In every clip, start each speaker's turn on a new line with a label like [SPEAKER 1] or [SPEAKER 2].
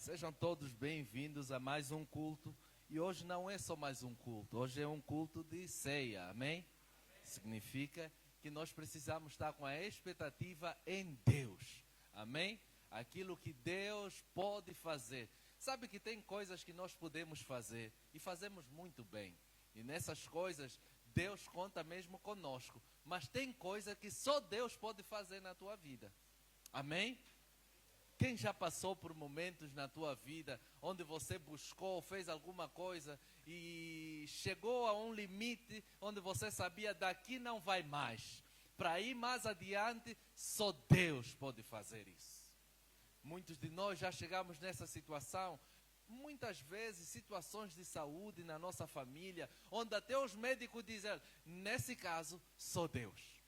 [SPEAKER 1] Sejam todos bem-vindos a mais um culto. E hoje não é só mais um culto, hoje é um culto de ceia, amém? Significa que nós precisamos estar com a expectativa em Deus, amém? Aquilo que Deus pode fazer. Sabe que tem coisas que nós podemos fazer e fazemos muito bem. E nessas coisas, Deus conta mesmo conosco. Mas tem coisa que só Deus pode fazer na tua vida, amém? Quem já passou por momentos na tua vida onde você buscou, fez alguma coisa e chegou a um limite onde você sabia daqui não vai mais. Para ir mais adiante, só Deus pode fazer isso. Muitos de nós já chegamos nessa situação, muitas vezes situações de saúde na nossa família, onde até os médicos dizem, nesse caso, só Deus.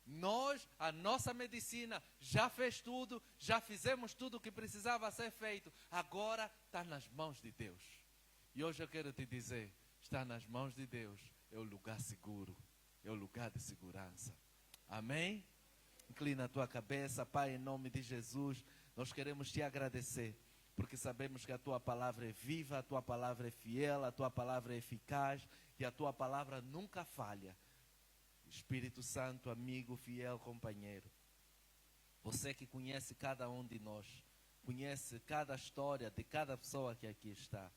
[SPEAKER 1] Nós, a nossa medicina, já fez tudo, já fizemos tudo o que precisava ser feito. Agora está nas mãos de Deus. E hoje eu quero te dizer, estar nas mãos de Deus é o lugar seguro, é o lugar de segurança. Amém? Inclina a tua cabeça, Pai, em nome de Jesus. Nós queremos te agradecer, porque sabemos que a tua palavra é viva, a tua palavra é fiel, a tua palavra é eficaz, e a tua palavra nunca falha. Espírito Santo, amigo, fiel, companheiro, você que conhece cada um de nós, conhece cada história de cada pessoa que aqui está,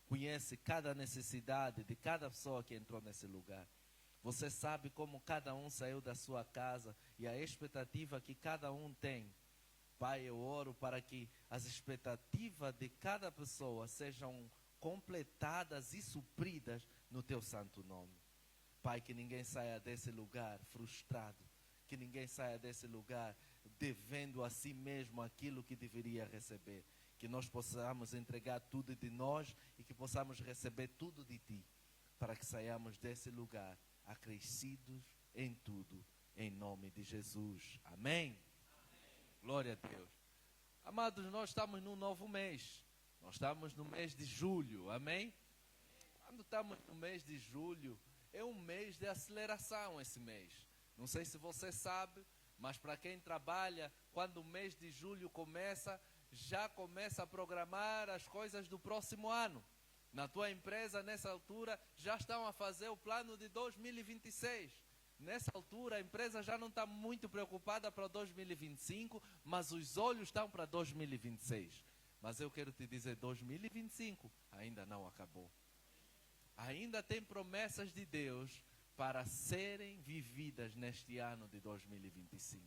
[SPEAKER 1] conhece cada necessidade de cada pessoa que entrou nesse lugar. Você sabe como cada um saiu da sua casa e a expectativa que cada um tem. Pai, eu oro para que as expectativas de cada pessoa sejam completadas e supridas no teu santo nome. Pai, que ninguém saia desse lugar frustrado, que ninguém saia desse lugar devendo a si mesmo aquilo que deveria receber. Que nós possamos entregar tudo de nós e que possamos receber tudo de Ti, para que saiamos desse lugar acrescidos em tudo, em nome de Jesus. Amém? Glória a Deus. Amados, nós estamos num novo mês. Nós estamos no mês de julho, amém? Quando estamos no mês de julho, é um mês de aceleração esse mês. Não sei se você sabe, mas para quem trabalha, quando o mês de julho começa, já começa a programar as coisas do próximo ano. Na tua empresa, nessa altura, já estão a fazer o plano de 2026. Nessa altura, a empresa já não está muito preocupada para 2025, mas os olhos estão para 2026. Mas eu quero te dizer, 2025 ainda não acabou. Ainda tem promessas de Deus para serem vividas neste ano de 2025.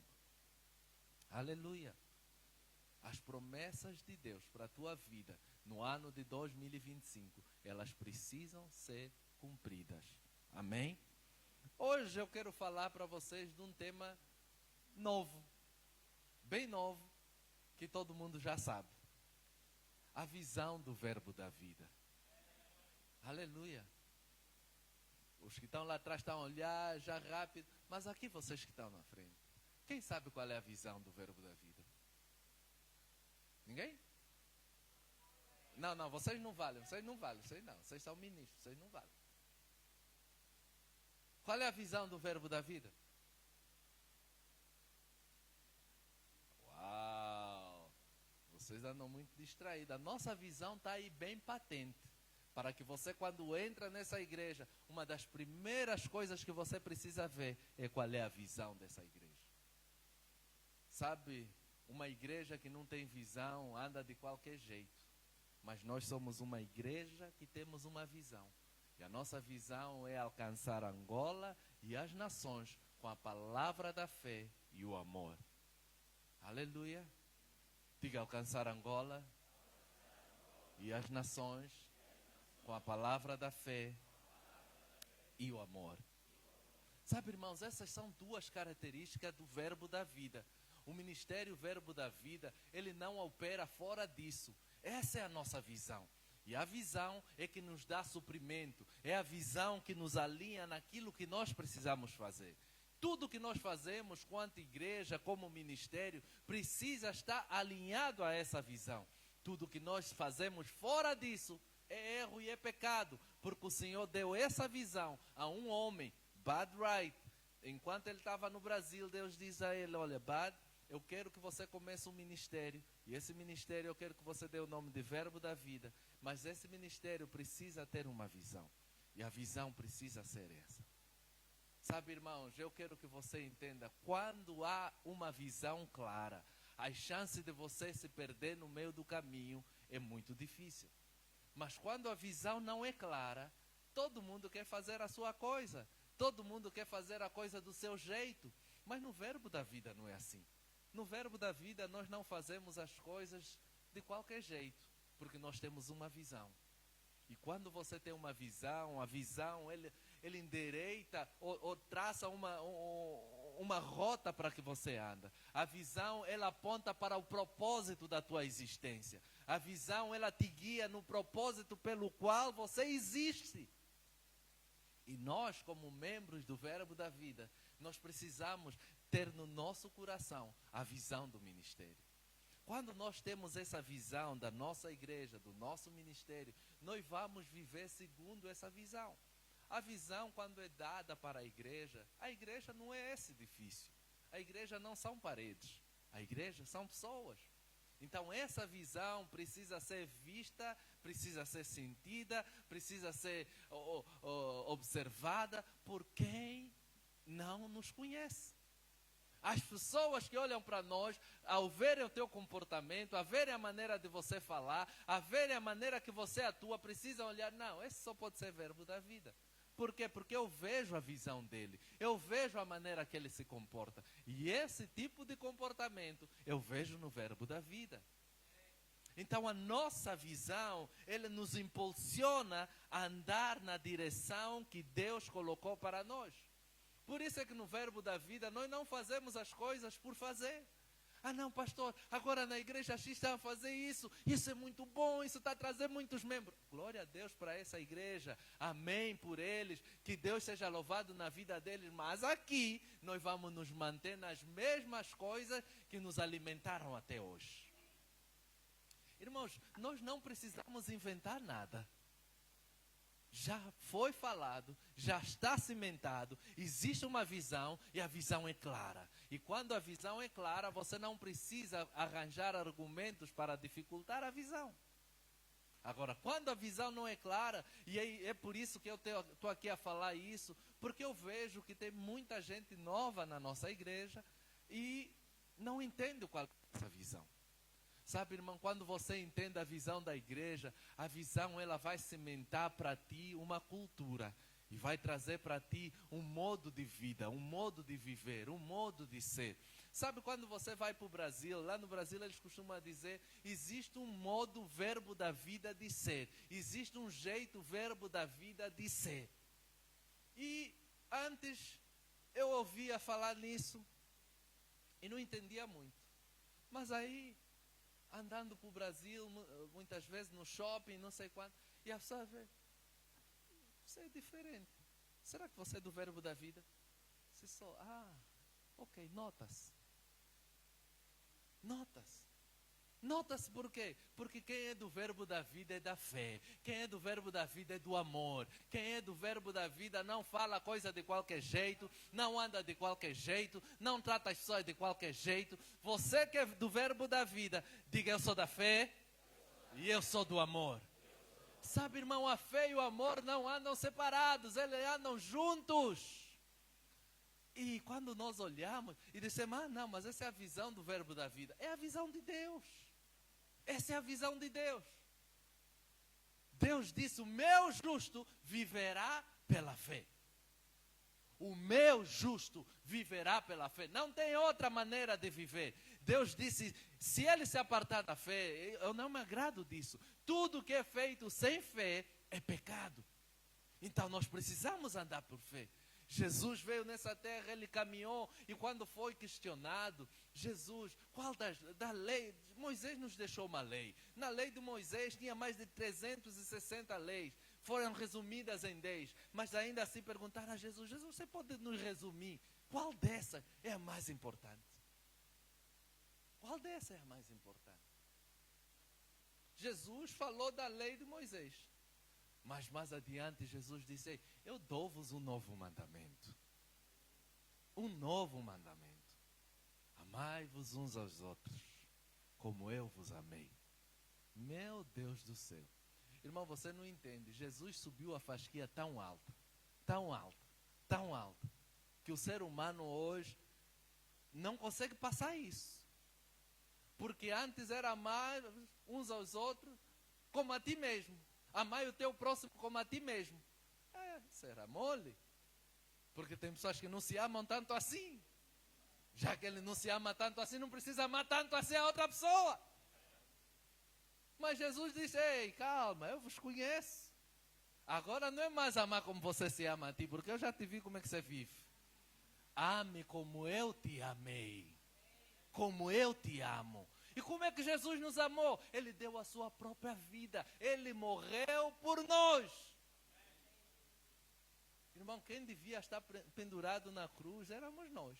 [SPEAKER 1] Aleluia! As promessas de Deus para a tua vida no ano de 2025, elas precisam ser cumpridas. Amém? Hoje eu quero falar para vocês de um tema novo, bem novo, que todo mundo já sabe. A visão do verbo da vida. Aleluia. Os que estão lá atrás estão a olhar já rápido, mas aqui vocês que estão na frente, quem sabe qual é a visão do verbo da vida? Ninguém? Não, vocês não valem, vocês são ministros, vocês não valem. Qual é a visão do verbo da vida? Uau! Vocês andam muito distraídos. A nossa visão está aí bem patente. Para que você, quando entra nessa igreja, uma das primeiras coisas que você precisa ver é qual é a visão dessa igreja. Sabe, uma igreja que não tem visão anda de qualquer jeito. Mas nós somos uma igreja que temos uma visão. E a nossa visão é alcançar Angola e as nações com a palavra da fé e o amor. Aleluia. Diga, alcançar Angola e as nações com a palavra da fé e o amor. Sabe, irmãos, essas são duas características do verbo da vida. O ministério verbo da vida, ele não opera fora disso. Essa é a nossa visão. E a visão é que nos dá suprimento. É a visão que nos alinha naquilo que nós precisamos fazer. Tudo que nós fazemos quanto igreja, como ministério, precisa estar alinhado a essa visão. Tudo que nós fazemos fora disso é erro e é pecado, porque o Senhor deu essa visão a um homem, Bud Wright. Enquanto ele estava no Brasil, Deus diz a ele, olha, Bud, eu quero que você comece um ministério, e esse ministério eu quero que você dê o nome de Verbo da Vida, mas esse ministério precisa ter uma visão, e a visão precisa ser essa. Sabe, irmãos, eu quero que você entenda, quando há uma visão clara, as chances de você se perder no meio do caminho é muito difícil. Mas quando a visão não é clara, todo mundo quer fazer a sua coisa, todo mundo quer fazer a coisa do seu jeito, mas no Verbo da Vida não é assim. No Verbo da Vida nós não fazemos as coisas de qualquer jeito, porque nós temos uma visão. E quando você tem uma visão, a visão ele endireita ou traça uma rota para que você anda. A visão, ela aponta para o propósito da tua existência. A visão, ela te guia no propósito pelo qual você existe. E nós, como membros do Verbo da Vida, nós precisamos ter no nosso coração a visão do ministério. Quando nós temos essa visão da nossa igreja, do nosso ministério, nós vamos viver segundo essa visão. A visão, quando é dada para a igreja não é esse edifício. A igreja não são paredes, a igreja são pessoas. Então essa visão precisa ser vista, precisa ser sentida, precisa ser observada por quem não nos conhece. As pessoas que olham para nós, ao verem o teu comportamento, a verem a maneira de você falar, a verem a maneira que você atua, precisam olhar, não, esse só pode ser Verbo da Vida. Por quê? Porque eu vejo a visão dele, eu vejo a maneira que ele se comporta. E esse tipo de comportamento eu vejo no Verbo da Vida. Então a nossa visão, ele nos impulsiona a andar na direção que Deus colocou para nós. Por isso é que no Verbo da Vida nós não fazemos as coisas por fazer. Ah não, pastor, agora na igreja X está a fazer isso é muito bom, isso está a trazer muitos membros. Glória a Deus para essa igreja, amém por eles, que Deus seja louvado na vida deles. Mas aqui nós vamos nos manter nas mesmas coisas que nos alimentaram até hoje. Irmãos, nós não precisamos inventar nada. Já foi falado, já está cimentado, existe uma visão e a visão é clara. E quando a visão é clara, você não precisa arranjar argumentos para dificultar a visão. Agora, quando a visão não é clara, e é por isso que eu estou aqui a falar isso, porque eu vejo que tem muita gente nova na nossa igreja e não entende qual é essa visão. Sabe, irmão, quando você entende a visão da igreja, a visão ela vai cimentar para ti uma cultura e vai trazer para ti um modo de vida, um modo de viver, um modo de ser. Sabe, quando você vai para o Brasil, lá no Brasil eles costumam dizer, existe um modo Verbo da Vida de ser, existe um jeito Verbo da Vida de ser. E antes eu ouvia falar nisso e não entendia muito. Mas aí, andando para o Brasil, muitas vezes no shopping, não sei quanto, e a pessoa vê, você é diferente. Será que você é do Verbo da Vida? Você só, ok, notas. Nota-se por quê? Porque quem é do Verbo da Vida é da fé. Quem é do Verbo da Vida é do amor. Quem é do Verbo da Vida não fala coisa de qualquer jeito, não anda de qualquer jeito, não trata as pessoas de qualquer jeito. Você que é do Verbo da Vida, diga, eu sou da fé e eu sou do amor. Sabe, irmão, a fé e o amor não andam separados, eles andam juntos. E quando nós olhamos e dissemos, não, mas essa é a visão do Verbo da Vida. É a visão de Deus. Essa é a visão de Deus. Deus disse, o meu justo viverá pela fé. O meu justo viverá pela fé. Não tem outra maneira de viver. Deus disse, se ele se apartar da fé, eu não me agrado disso. Tudo que é feito sem fé é pecado. Então nós precisamos andar por fé. Jesus veio nessa terra, ele caminhou, e quando foi questionado, Jesus, qual da lei? Moisés nos deixou uma lei. Na lei de Moisés tinha mais de 360 leis, foram resumidas em 10, mas ainda assim perguntaram a Jesus, você pode nos resumir, qual dessa é a mais importante? Qual dessa é a mais importante? Jesus falou da lei de Moisés. Mas mais adiante Jesus disse, eu dou-vos um novo mandamento. Um novo mandamento. amai-vos uns aos outros, como eu vos amei. Meu Deus do céu. Irmão, você não entende. Jesus subiu a fasquia tão alta, tão alta, tão alta, que o ser humano hoje não consegue passar isso. Porque antes era amar uns aos outros como a ti mesmo. Amar o teu próximo como a ti mesmo. Isso era mole. Porque tem pessoas que não se amam tanto assim. Já que ele não se ama tanto assim, não precisa amar tanto assim a outra pessoa. Mas Jesus disse, ei, calma, eu vos conheço. Agora não é mais amar como você se ama a ti, porque eu já te vi como é que você vive. Ame como eu te amei. Como eu te amo. E como é que Jesus nos amou? Ele deu a sua própria vida. Ele morreu por nós. Irmão, quem devia estar pendurado na cruz éramos nós.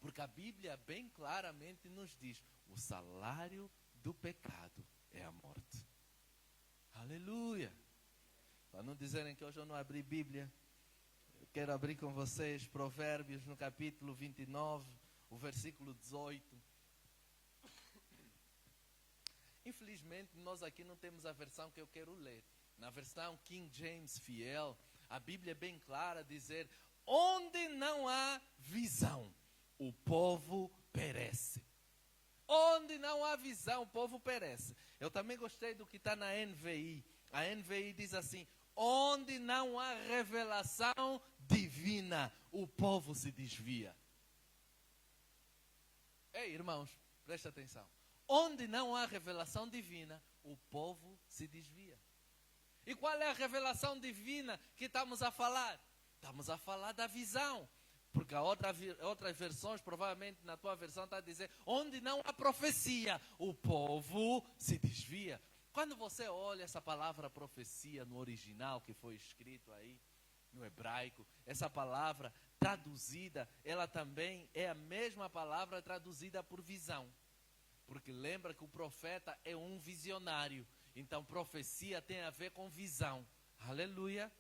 [SPEAKER 1] Porque a Bíblia bem claramente nos diz, o salário do pecado é a morte. Aleluia. Para não dizerem que hoje eu não abri Bíblia, eu quero abrir com vocês Provérbios no capítulo 29, o versículo 18. Infelizmente nós aqui não temos a versão que eu quero ler. Na versão King James fiel, a Bíblia é bem clara, dizer, onde não há visão, o povo perece. Onde não há visão, o povo perece. Eu também gostei do que está na NVI. A NVI diz assim, onde não há revelação divina, o povo se desvia. Ei, irmãos, preste atenção. Onde não há revelação divina, o povo se desvia. E qual é a revelação divina que estamos a falar? Estamos a falar da visão. Porque outras versões, provavelmente na tua versão está a dizer, onde não há profecia, o povo se desvia. Quando você olha essa palavra profecia no original que foi escrito aí, no hebraico, essa palavra traduzida, ela também é a mesma palavra traduzida por visão. Porque lembra que o profeta é um visionário. Então profecia tem a ver com visão. Aleluia.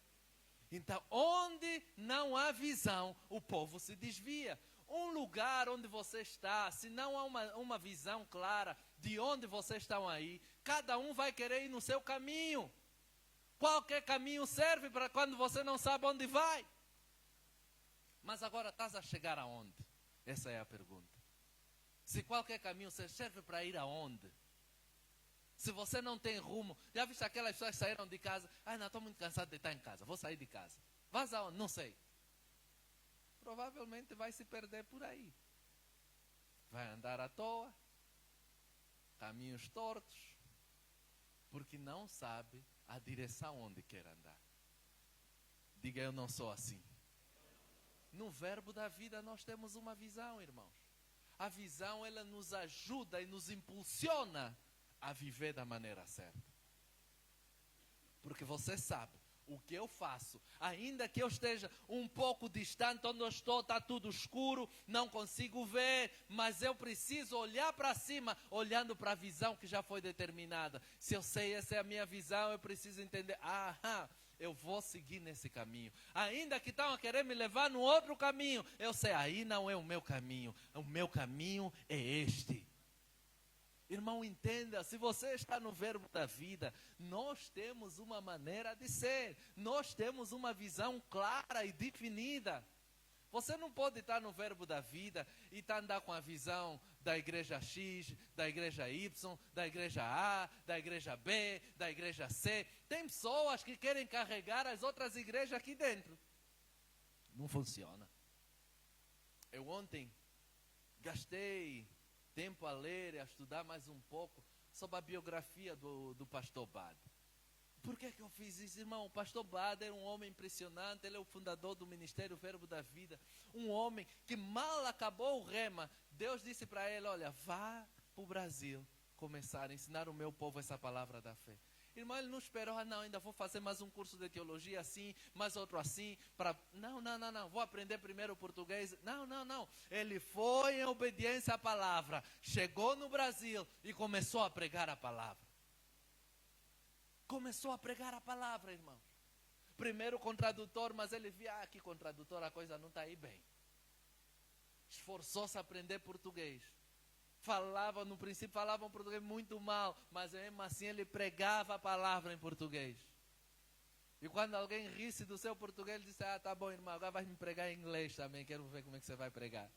[SPEAKER 1] Então, onde não há visão, o povo se desvia. Um lugar onde você está, se não há uma visão clara de onde vocês estão aí, cada um vai querer ir no seu caminho. Qualquer caminho serve para quando você não sabe onde vai. Mas agora estás a chegar aonde? Essa é a pergunta. Se qualquer caminho serve para ir aonde? Se você não tem rumo, já viste aquelas pessoas que saíram de casa? Não, estou muito cansado de estar em casa, vou sair de casa. Vas aonde? Não sei. Provavelmente vai se perder por aí. Vai andar à toa, caminhos tortos, porque não sabe a direção onde quer andar. Diga, eu não sou assim. No verbo da vida nós temos uma visão, irmãos. A visão, ela nos ajuda e nos impulsiona a viver da maneira certa. Porque você sabe, o que eu faço, ainda que eu esteja um pouco distante, onde eu estou, está tudo escuro, não consigo ver, mas eu preciso olhar para cima, olhando para a visão que já foi determinada. Se eu sei, essa é a minha visão, eu preciso entender, eu vou seguir nesse caminho. Ainda que estão a querer me levar no outro caminho, eu sei, aí não é o meu caminho é este. Irmão, entenda, se você está no verbo da vida, nós temos uma maneira de ser, nós temos uma visão clara e definida. Você não pode estar no verbo da vida e andar com a visão da igreja X, da igreja Y, da igreja A, da igreja B, da igreja C. Tem pessoas que querem carregar as outras igrejas aqui dentro. Não funciona. Eu ontem gastei tempo a ler e a estudar mais um pouco sobre a biografia do pastor Bad. Por que eu fiz isso, irmão? O pastor Bad era um homem impressionante, ele é o fundador do Ministério Verbo da Vida, um homem que mal acabou o rema, Deus disse para ele, olha, vá para o Brasil começar a ensinar o meu povo essa palavra da fé. Irmão, ele não esperou, ainda vou fazer mais um curso de teologia assim, mais outro assim, não, vou aprender primeiro o português. Não, ele foi em obediência à palavra, chegou no Brasil e começou a pregar a palavra. Começou a pregar a palavra, irmãos. Primeiro com tradutor, mas ele via que com tradutor a coisa não está aí bem. esforçou-se a aprender português. No princípio falavam português muito mal, mas mesmo assim ele pregava a palavra em português. E quando alguém risse do seu português, ele disse: tá bom, irmão, agora vai me pregar em inglês também, quero ver como é que você vai pregar.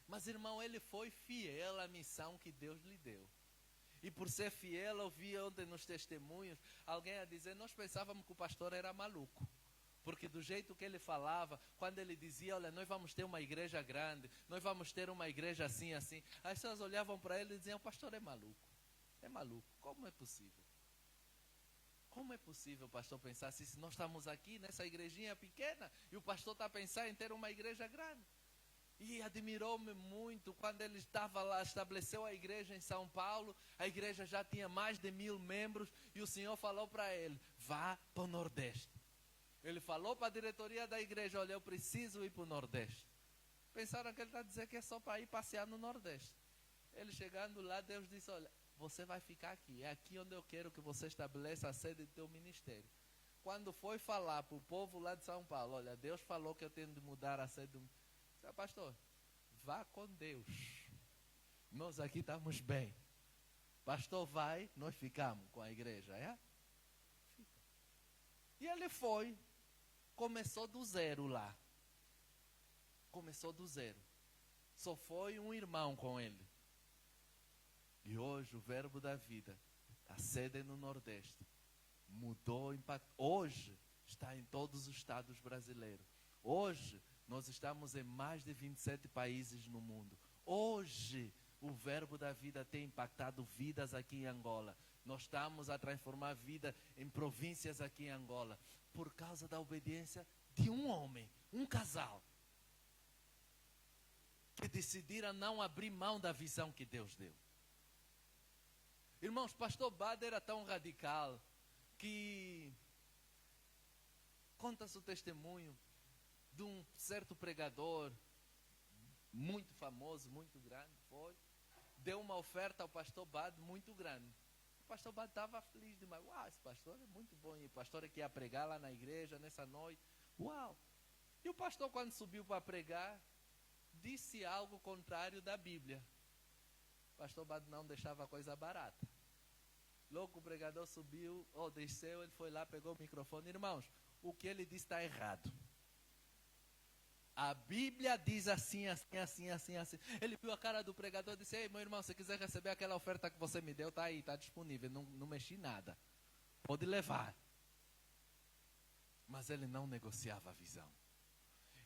[SPEAKER 1] Mas, irmão, ele foi fiel à missão que Deus lhe deu. E por ser fiel, eu vi ontem nos testemunhos, alguém a dizer: nós pensávamos que o pastor era maluco. Porque do jeito que ele falava, quando ele dizia: olha, nós vamos ter uma igreja grande, nós vamos ter uma igreja assim, assim. As pessoas olhavam para ele e diziam: o pastor é maluco. É maluco. Como é possível? Como é possível o pastor pensar assim, se nós estamos aqui nessa igrejinha pequena e o pastor está a pensar em ter uma igreja grande? E admirou-me muito quando ele estava lá, estabeleceu a igreja em São Paulo, a igreja já tinha mais de 1000 membros e o Senhor falou para ele: vá para o Nordeste. Ele falou para a diretoria da igreja: olha, eu preciso ir para o Nordeste. Pensaram que ele está a dizer que é só para ir passear no Nordeste. Ele chegando lá, Deus disse: olha, você vai ficar aqui, é aqui onde eu quero que você estabeleça a sede do teu ministério. Quando foi falar para o povo lá de São Paulo: olha, Deus falou que eu tenho de mudar a sede do... Pastor, vá com Deus, nós aqui estamos bem. Pastor vai, nós ficamos com a igreja, é? Fica. E ele foi, começou do zero lá. Começou do zero. Só foi um irmão com ele. E hoje o Verbo da Vida, a sede no Nordeste, mudou, impactou. Hoje está em todos os estados brasileiros. Hoje nós estamos em mais de 27 países no mundo. Hoje o Verbo da Vida tem impactado vidas aqui em Angola. Nós estamos a transformar vida em províncias aqui em Angola, por causa da obediência de um homem, um casal, que decidiram não abrir mão da visão que Deus deu. Irmãos, pastor Bad era tão radical que conta-se o testemunho de um certo pregador muito famoso, muito grande, deu uma oferta ao pastor Bad muito grande. O pastor Bad estava feliz demais. Uau, esse pastor é muito bom. E o pastor é que ia pregar lá na igreja nessa noite. Uau! E o pastor, quando subiu para pregar, disse algo contrário da Bíblia. O pastor Bad não deixava a coisa barata. Logo o pregador subiu, desceu, ele foi lá, pegou o microfone. Irmãos, o que ele disse está errado. A Bíblia diz assim, assim, assim, assim, assim. Ele viu a cara do pregador e disse: ei, meu irmão, se quiser receber aquela oferta que você me deu, está aí, está disponível, não mexi nada. Pode levar. Mas ele não negociava a visão.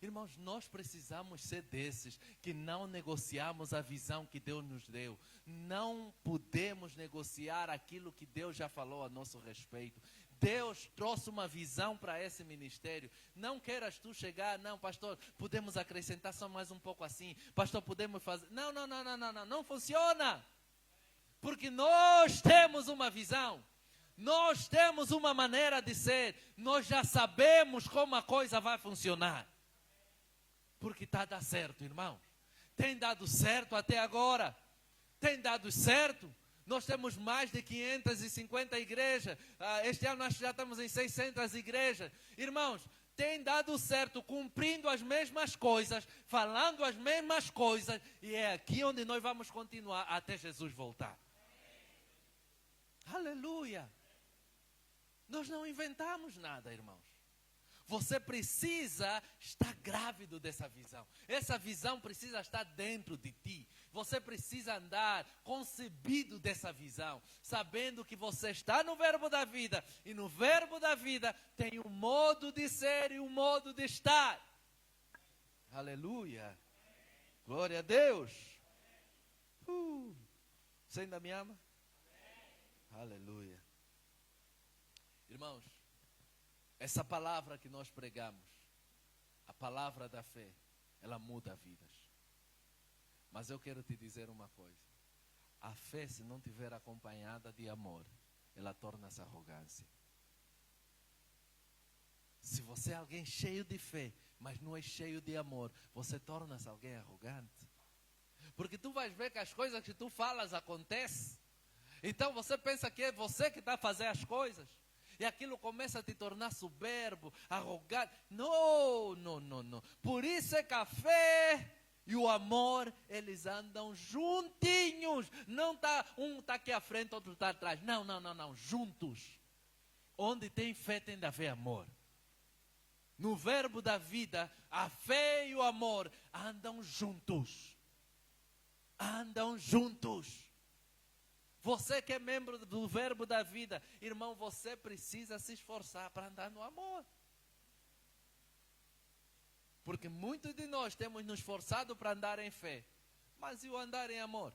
[SPEAKER 1] Irmãos, nós precisamos ser desses que não negociamos a visão que Deus nos deu. Não podemos negociar aquilo que Deus já falou a nosso respeito. Deus trouxe uma visão para esse ministério. Não queiras tu chegar: não, pastor, podemos acrescentar só mais um pouco assim. Pastor, podemos fazer... Não funciona. Porque nós temos uma visão. Nós temos uma maneira de ser. Nós já sabemos como a coisa vai funcionar. Porque está dando certo, irmão. Tem dado certo até agora. Tem dado certo. Nós temos mais de 550 igrejas. Este ano nós já estamos em 600 igrejas. Irmãos, tem dado certo, cumprindo as mesmas coisas, falando as mesmas coisas. E é aqui onde nós vamos continuar até Jesus voltar. Aleluia. Nós não inventamos nada, irmãos. Você precisa estar grávido dessa visão. Essa visão precisa estar dentro de ti. Você precisa andar concebido dessa visão, sabendo que você está no Verbo da Vida. E no Verbo da Vida tem um modo de ser e um modo de estar. Aleluia. Glória a Deus. Você ainda me ama? Aleluia. Irmãos, essa palavra que nós pregamos, a palavra da fé, ela muda vidas. Mas eu quero te dizer uma coisa: a fé, se não tiver acompanhada de amor, ela torna-se arrogância. Se você é alguém cheio de fé, mas não é cheio de amor, você torna-se alguém arrogante. Porque tu vais ver que as coisas que tu falas acontecem. Então você pensa que é você que está a fazer as coisas. e aquilo começa a te tornar soberbo, arrogante. Não, não, não, não. Por isso é que a fé e o amor, eles andam juntinhos. Não tá, um está aqui à frente, outro está atrás. Não, não, não, não. Juntos. Onde tem fé tem de haver amor. No verbo da vida, a fé e o amor andam juntos. Andam juntos. Você que é membro do verbo da vida, irmão, você precisa se esforçar para andar no amor. Porque muitos de nós temos nos esforçado para andar em fé. Mas e o andar em amor?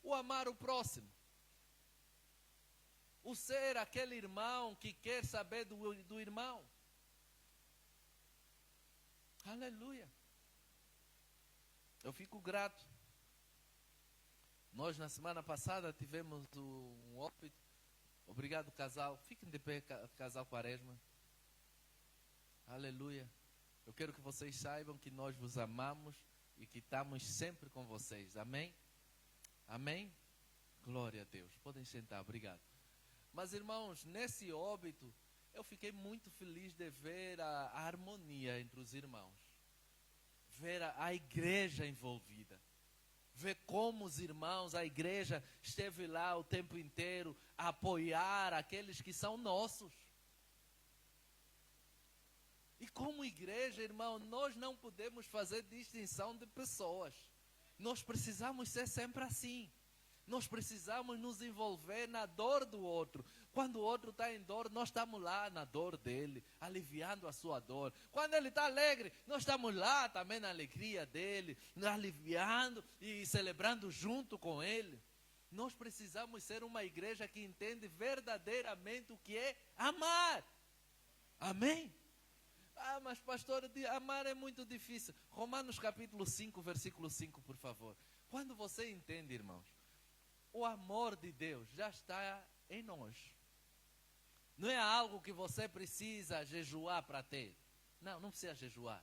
[SPEAKER 1] O amar o próximo. O ser aquele irmão que quer saber do irmão. Aleluia. Eu fico grato. Nós na semana passada tivemos um óbito. Obrigado, casal. Fiquem de pé, casal Quaresma. Aleluia. Eu quero que vocês saibam que nós vos amamos e que estamos sempre com vocês. Amém? Amém? Glória a Deus. Podem sentar, obrigado. Mas irmãos, nesse óbito, eu fiquei muito feliz de ver a harmonia entre os irmãos. Ver a igreja envolvida. Ver como os irmãos, a igreja esteve lá o tempo inteiro a apoiar aqueles que são nossos. E como igreja, irmão, nós não podemos fazer distinção de pessoas. Nós precisamos ser sempre assim. Nós precisamos nos envolver na dor do outro. Quando o outro está em dor, nós estamos lá na dor dele, aliviando a sua dor. Quando ele está alegre, nós estamos lá também na alegria dele, aliviando e celebrando junto com ele. Nós precisamos ser uma igreja que entende verdadeiramente o que é amar. Amém? Ah, mas pastor, amar é muito difícil. Romanos capítulo 5, versículo 5, por favor. Quando você entende, irmãos, o amor de Deus já está em nós. Não é algo que você precisa jejuar para ter. Não, não precisa jejuar.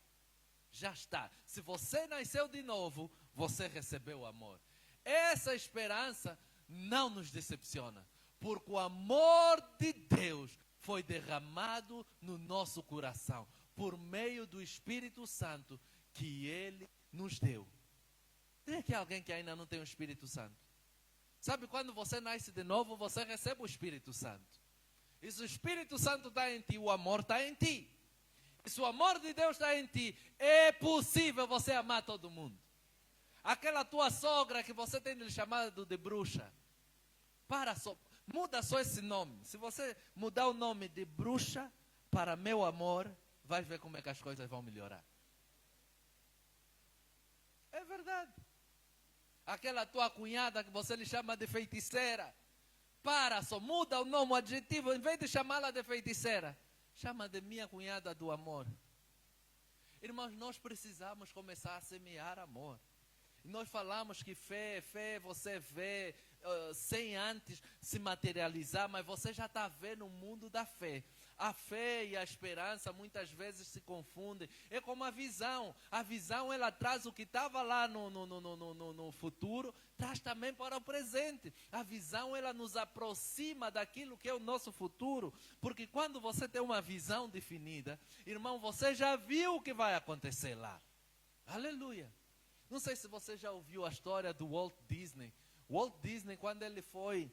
[SPEAKER 1] Já está. Se você nasceu de novo, você recebeu o amor. Essa esperança não nos decepciona. Porque o amor de Deus foi derramado no nosso coração. Por meio do Espírito Santo que Ele nos deu. Tem aqui alguém que ainda não tem o Espírito Santo? Sabe, quando você nasce de novo, você recebe o Espírito Santo. E se o Espírito Santo está em ti, o amor está em ti. E se o amor de Deus está em ti, é possível você amar todo mundo. Aquela tua sogra que você tem lhe chamado de bruxa, muda só esse nome. Se você mudar o nome de bruxa para meu amor, vai ver como é que as coisas vão melhorar. É verdade. Aquela tua cunhada que você lhe chama de feiticeira, só muda o nome, o adjetivo, em vez de chamá-la de feiticeira, chama de minha cunhada do amor. Irmãos, nós precisamos começar a semear amor. Nós falamos que fé, você vê sem antes se materializar, mas você já está vendo o mundo da fé. A fé e a esperança muitas vezes se confundem. É como a visão. A visão, ela traz o que estava lá no futuro, traz também para o presente. A visão, ela nos aproxima daquilo que é o nosso futuro. Porque quando você tem uma visão definida, irmão, você já viu o que vai acontecer lá. Aleluia. Não sei se você já ouviu a história do Walt Disney. Walt Disney, quando ele foi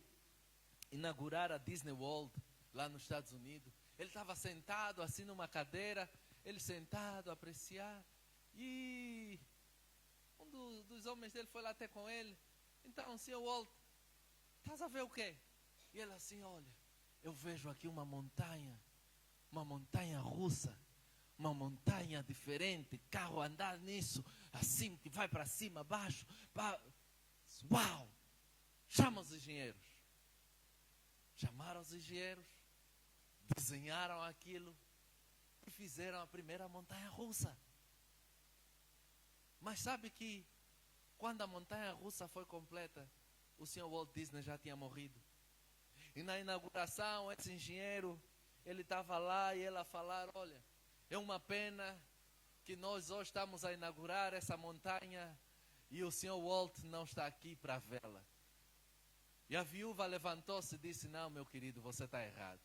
[SPEAKER 1] inaugurar a Disney World, lá nos Estados Unidos, ele estava sentado assim numa cadeira, ele sentado a apreciar, e um dos homens dele foi lá até com ele. Então, senhor Walt, estás a ver o quê? E ele assim, olha, eu vejo aqui uma montanha russa, uma montanha diferente, carro andar nisso, assim, que vai para cima, baixo, uau! Chama os engenheiros. Chamaram os engenheiros, desenharam aquilo e fizeram a primeira montanha russa. Mas sabe que quando a montanha russa foi completa, o senhor Walt Disney já tinha morrido. E na inauguração, esse engenheiro, ele estava lá e ele a falar, olha, é uma pena que nós hoje estamos a inaugurar essa montanha e o senhor Walt não está aqui para vê-la. E a viúva levantou-se e disse, não, meu querido, você está errado.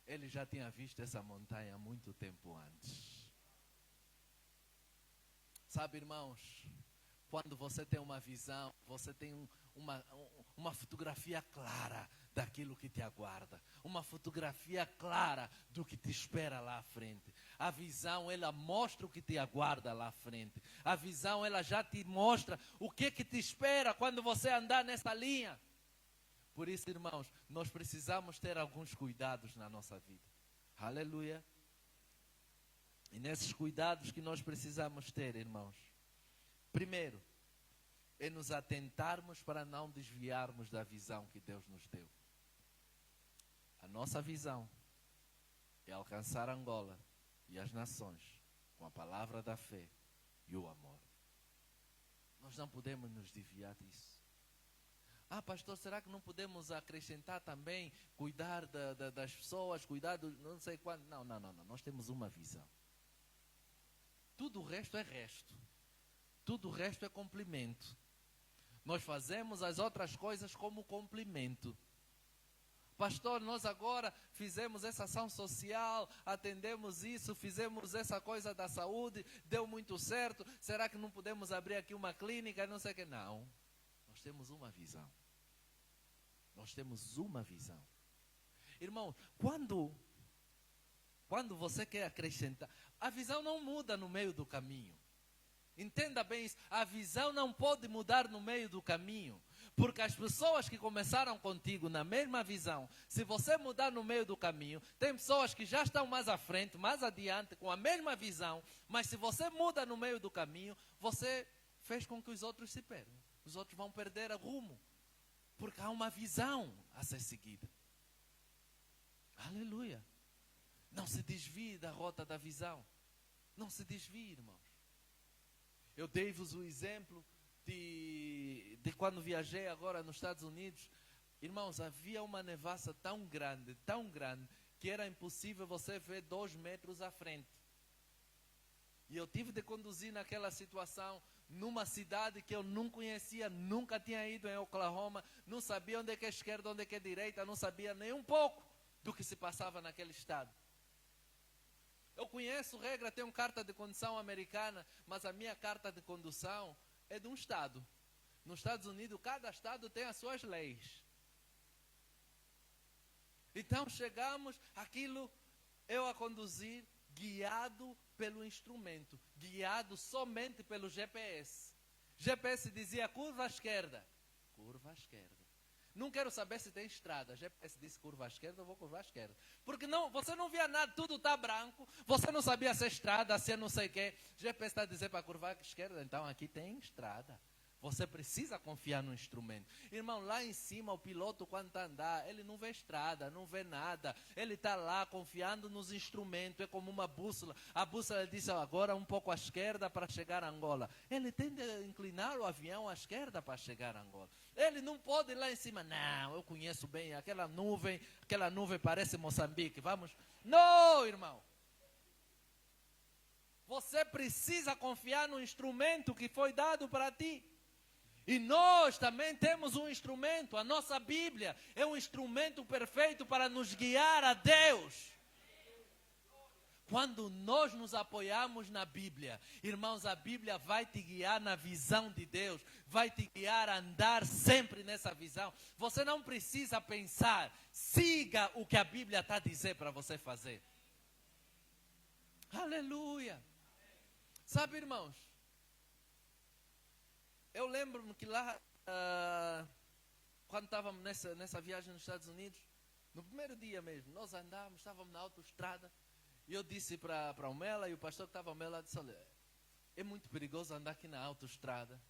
[SPEAKER 1] ele já tinha visto essa montanha muito tempo antes. Sabe, irmãos, quando você tem uma visão, você tem uma fotografia clara daquilo que te aguarda. Uma fotografia clara do que te espera lá à frente. A visão, ela mostra o que te aguarda lá à frente. A visão, ela já te mostra o que te espera quando você andar nessa linha. Por isso, irmãos, nós precisamos ter alguns cuidados na nossa vida. Aleluia. E nesses cuidados que nós precisamos ter, irmãos. Primeiro, é nos atentarmos para não desviarmos da visão que Deus nos deu. A nossa visão é alcançar Angola e as nações com a palavra da fé e o amor. Nós não podemos nos desviar disso. Ah, pastor, será que não podemos acrescentar também, cuidar das pessoas, cuidar do não sei quando? Não. Nós temos uma visão. Tudo o resto é resto. Tudo o resto é complemento. Nós fazemos as outras coisas como complemento. Pastor, nós agora fizemos essa ação social, atendemos isso, fizemos essa coisa da saúde, deu muito certo. Será que não podemos abrir aqui uma clínica? Não sei o que. Não. Nós temos uma visão. Nós temos uma visão. Irmão, quando você quer acrescentar, a visão não muda no meio do caminho. Entenda bem isso. A visão não pode mudar no meio do caminho. Porque as pessoas que começaram contigo na mesma visão, se você mudar no meio do caminho, tem pessoas que já estão mais à frente, mais adiante, com a mesma visão, mas se você muda no meio do caminho, você fez com que os outros se percam. Os outros vão perder o rumo. Porque há uma visão a ser seguida. Aleluia. Não se desvie da rota da visão. Não se desvie, irmãos. Eu dei-vos o exemplo de quando viajei agora nos Estados Unidos. Irmãos, havia uma nevasca tão grande, que era impossível você ver 2 metros à frente. E eu tive de conduzir naquela situação, numa cidade que eu não conhecia, nunca tinha ido em Oklahoma, não sabia onde é que é esquerda, onde é que é direita, não sabia nem um pouco do que se passava naquele estado. Eu conheço regra, tenho carta de condução americana, mas a minha carta de condução é de um estado. Nos Estados Unidos, cada estado tem as suas leis. Então chegamos, aquilo, eu a conduzir, guiado pelo instrumento, guiado somente pelo GPS. GPS dizia curva à esquerda. Curva à esquerda. Não quero saber se tem estrada. GPS disse curva à esquerda, eu vou curvar à esquerda. Porque não, você não via nada, tudo está branco. Você não sabia se é estrada, se é não sei o quê. GPS está dizendo para curvar à esquerda, então aqui tem estrada. Você precisa confiar no instrumento. Irmão, lá em cima o piloto quando está a andar, ele não vê estrada, não vê nada. Ele está lá confiando nos instrumentos, é como uma bússola. A bússola diz agora um pouco à esquerda para chegar a Angola. Ele tem de inclinar o avião à esquerda para chegar a Angola. Ele não pode ir lá em cima, não, eu conheço bem aquela nuvem parece Moçambique, vamos. Não, irmão. Você precisa confiar no instrumento que foi dado para ti. E nós também temos um instrumento, a nossa Bíblia é um instrumento perfeito para nos guiar a Deus. Quando nós nos apoiamos na Bíblia, irmãos, a Bíblia vai te guiar na visão de Deus, vai te guiar a andar sempre nessa visão. Você não precisa pensar, siga o que a Bíblia está a dizer para você fazer. Aleluia. Sabe, irmãos, eu lembro-me que lá, quando estávamos nessa viagem nos Estados Unidos, no primeiro dia mesmo, nós andávamos, estávamos na autoestrada, e eu disse para o Mela, e o pastor que estava ao meu lado disse, olha, é muito perigoso andar aqui na autoestrada.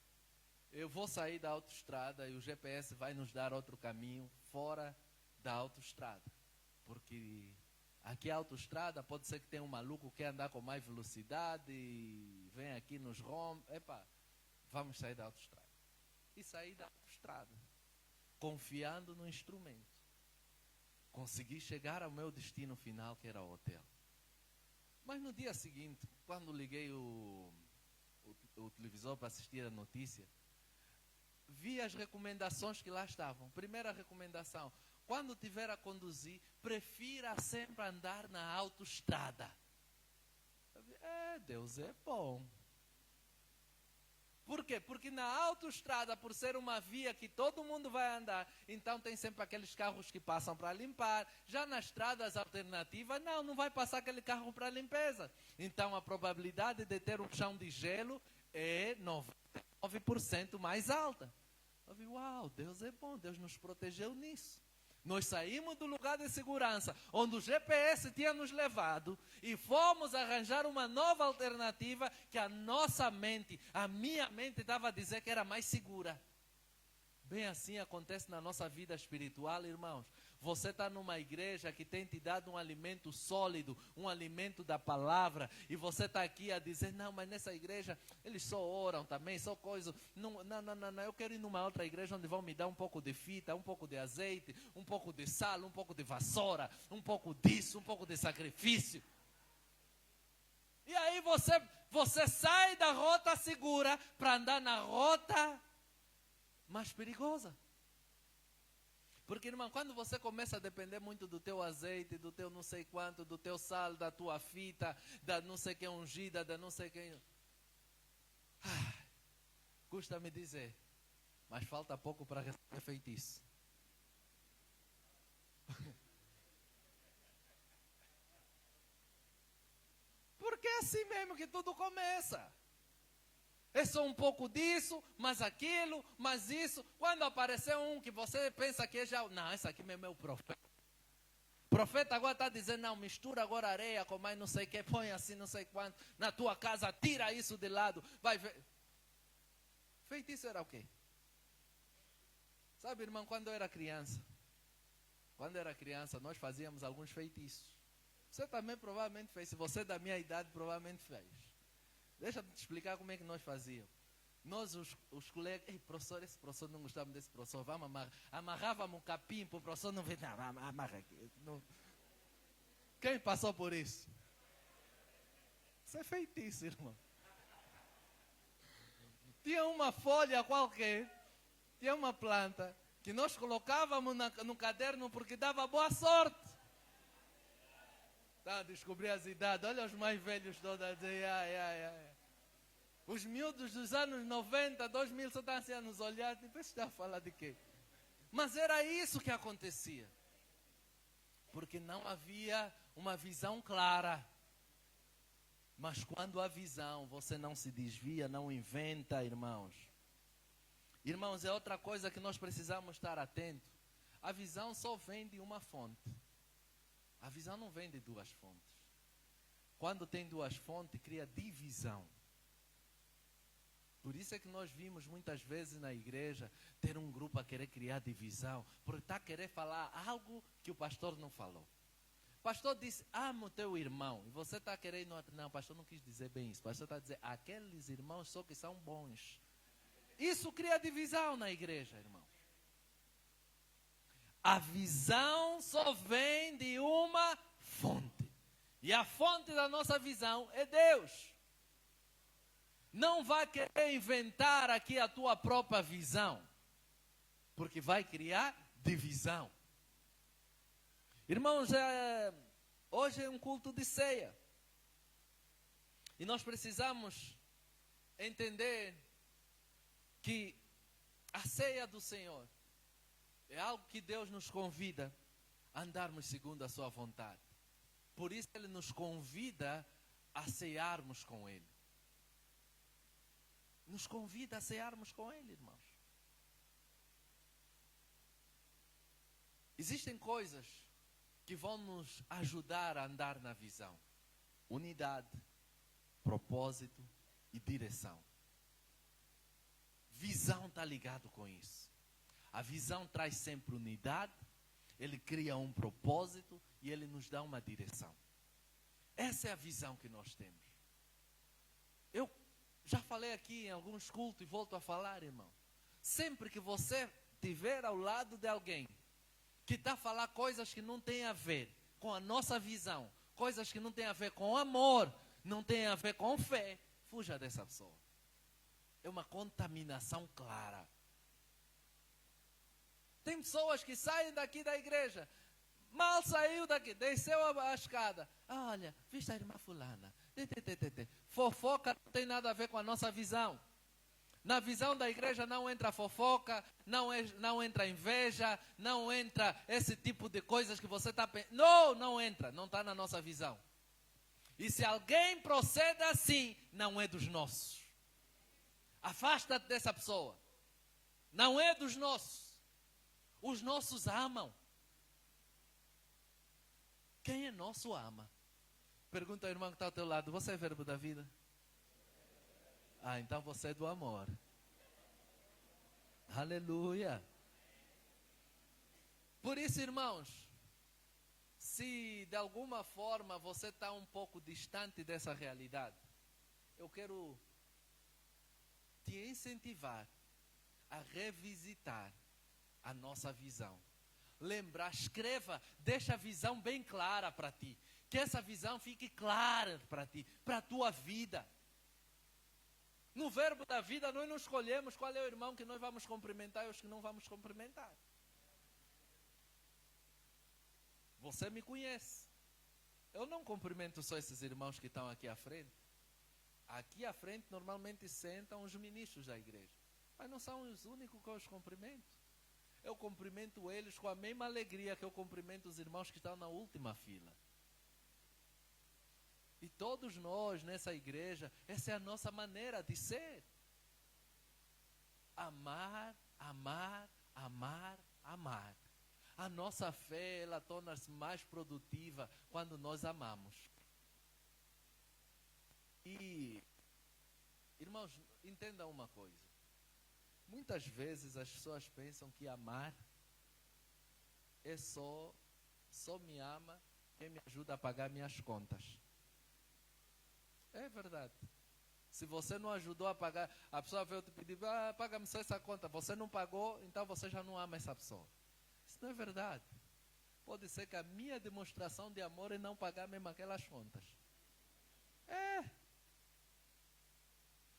[SPEAKER 1] Eu vou sair da autoestrada e o GPS vai nos dar outro caminho fora da autoestrada. Porque aqui a autoestrada pode ser que tenha um maluco que quer andar com mais velocidade e vem aqui nos rompe. Epa, vamos sair da autoestrada. E saí da autoestrada, confiando no instrumento. Consegui chegar ao meu destino final, que era o hotel. Mas no dia seguinte, quando liguei o televisor para assistir a notícia, vi as recomendações que lá estavam. Primeira recomendação: quando tiver a conduzir, prefira sempre andar na autoestrada. Deus é bom. Por quê? Porque na autoestrada, por ser uma via que todo mundo vai andar, então tem sempre aqueles carros que passam para limpar. Já nas estradas alternativas, não vai passar aquele carro para limpeza. Então a probabilidade de ter um chão de gelo é 99% mais alta. Eu vi, uau, Deus é bom, Deus nos protegeu nisso. Nós saímos do lugar de segurança, onde o GPS tinha nos levado, e fomos arranjar uma nova alternativa que a nossa mente, a minha mente estava a dizer que era mais segura. Bem assim acontece na nossa vida espiritual, irmãos. Você está numa igreja que tem te dado um alimento sólido, um alimento da palavra, e você está aqui a dizer, não, mas nessa igreja eles só oram também, só coisa. Não, eu quero ir numa outra igreja onde vão me dar um pouco de fita, um pouco de azeite, um pouco de sal, um pouco de vassoura, um pouco disso, um pouco de sacrifício. E aí você sai da rota segura para andar na rota mais perigosa. Porque, irmão, quando você começa a depender muito do teu azeite, do teu não sei quanto, do teu sal, da tua fita, da não sei quem ungida, da não sei quem... custa me dizer, mas falta pouco para receber feitiço. Porque é assim mesmo que tudo começa. É só um pouco disso, mas aquilo, mas isso. Quando aparecer um que você pensa que é já... Não, esse aqui mesmo é o profeta. O profeta agora está dizendo, não, mistura agora areia com mais não sei o que, põe assim não sei quanto. Na tua casa, tira isso de lado. Vai ver. Feitiço era o quê? Sabe, irmão, quando eu era criança, nós fazíamos alguns feitiços. Você também provavelmente fez. Se você é da minha idade, provavelmente fez. Deixa eu te explicar como é que nós fazíamos. Nós, os colegas, professor, esse professor não gostava desse professor, vamos amarrar. Amarrávamos um capim para o professor não ver. Não, amarra aqui. Não. Quem passou por isso? Isso é feitiço, irmão. Tinha uma folha qualquer, tinha uma planta, que nós colocávamos no caderno porque dava boa sorte. Tá, descobri as idades. Olha os mais velhos todos a dizer, Os miúdos dos anos 90, 2000, só estão assim a nos olhar. Depois está a falar de quê? Mas era isso que acontecia. Porque não havia uma visão clara. Mas quando há visão, você não se desvia, não inventa, irmãos. Irmãos, é outra coisa que nós precisamos estar atentos. A visão só vem de uma fonte. A visão não vem de duas fontes. Quando tem duas fontes, cria divisão. Por isso é que nós vimos muitas vezes na igreja ter um grupo a querer criar divisão, porque está a querer falar algo que o pastor não falou. O pastor disse, ama o teu irmão. E você está a querer... Não, o pastor não quis dizer bem isso. O pastor está a dizer, aqueles irmãos só que são bons. Isso cria divisão na igreja, irmão. A visão só vem de uma fonte. E a fonte da nossa visão é Deus. Não vai querer inventar aqui a tua própria visão, porque vai criar divisão. Irmãos, hoje é um culto de ceia. E nós precisamos entender que a ceia do Senhor é algo que Deus nos convida a andarmos segundo a sua vontade. Por isso Ele nos convida a cearmos com Ele. Nos convida a cearmos com Ele, irmãos. Existem coisas que vão nos ajudar a andar na visão. Unidade, propósito e direção. Visão está ligado com isso. A visão traz sempre unidade, ele cria um propósito e ele nos dá uma direção. Essa é a visão que nós temos. Eu já falei aqui em alguns cultos e volto a falar, irmão. Sempre que você estiver ao lado de alguém que está a falar coisas que não têm a ver com a nossa visão, coisas que não têm a ver com amor, não têm a ver com fé, fuja dessa pessoa. É uma contaminação clara. Tem pessoas que saem daqui da igreja, mal saiu daqui, desceu a escada. Olha, viste a irmã fulana. Fofoca não tem nada a ver com a nossa visão. Na visão da igreja não entra fofoca, não entra inveja, não entra esse tipo de coisas que você está pensando. Não entra, não está na nossa visão. E se alguém procede assim, não é dos nossos. Afasta-te dessa pessoa. Não é dos nossos. Os nossos amam. Quem é nosso ama. Pergunta ao irmão que está ao teu lado, você é verbo da vida? Então você é do amor. Aleluia. Por isso, irmãos, se de alguma forma você está um pouco distante dessa realidade, eu quero te incentivar a revisitar a nossa visão. Lembrar, escreva, deixa a visão bem clara para ti. Que essa visão fique clara para ti, para a tua vida. No verbo da vida, nós não escolhemos qual é o irmão que nós vamos cumprimentar e os que não vamos cumprimentar. Você me conhece. Eu não cumprimento só esses irmãos que estão aqui à frente. Aqui à frente normalmente sentam os ministros da igreja. Mas não são os únicos que eu os cumprimento. Eu cumprimento eles com a mesma alegria que eu cumprimento os irmãos que estão na última fila. E todos nós nessa igreja, essa é a nossa maneira de ser. Amar, amar, amar, amar. A nossa fé, ela torna-se mais produtiva quando nós amamos. E, irmãos, entendam uma coisa. Muitas vezes as pessoas pensam que amar é só me ama quem me ajuda a pagar minhas contas. É verdade. Se você não ajudou a pagar, a pessoa veio te pedir, paga-me só essa conta. Você não pagou, então você já não ama essa pessoa. Isso não é verdade. Pode ser que a minha demonstração de amor é não pagar mesmo aquelas contas.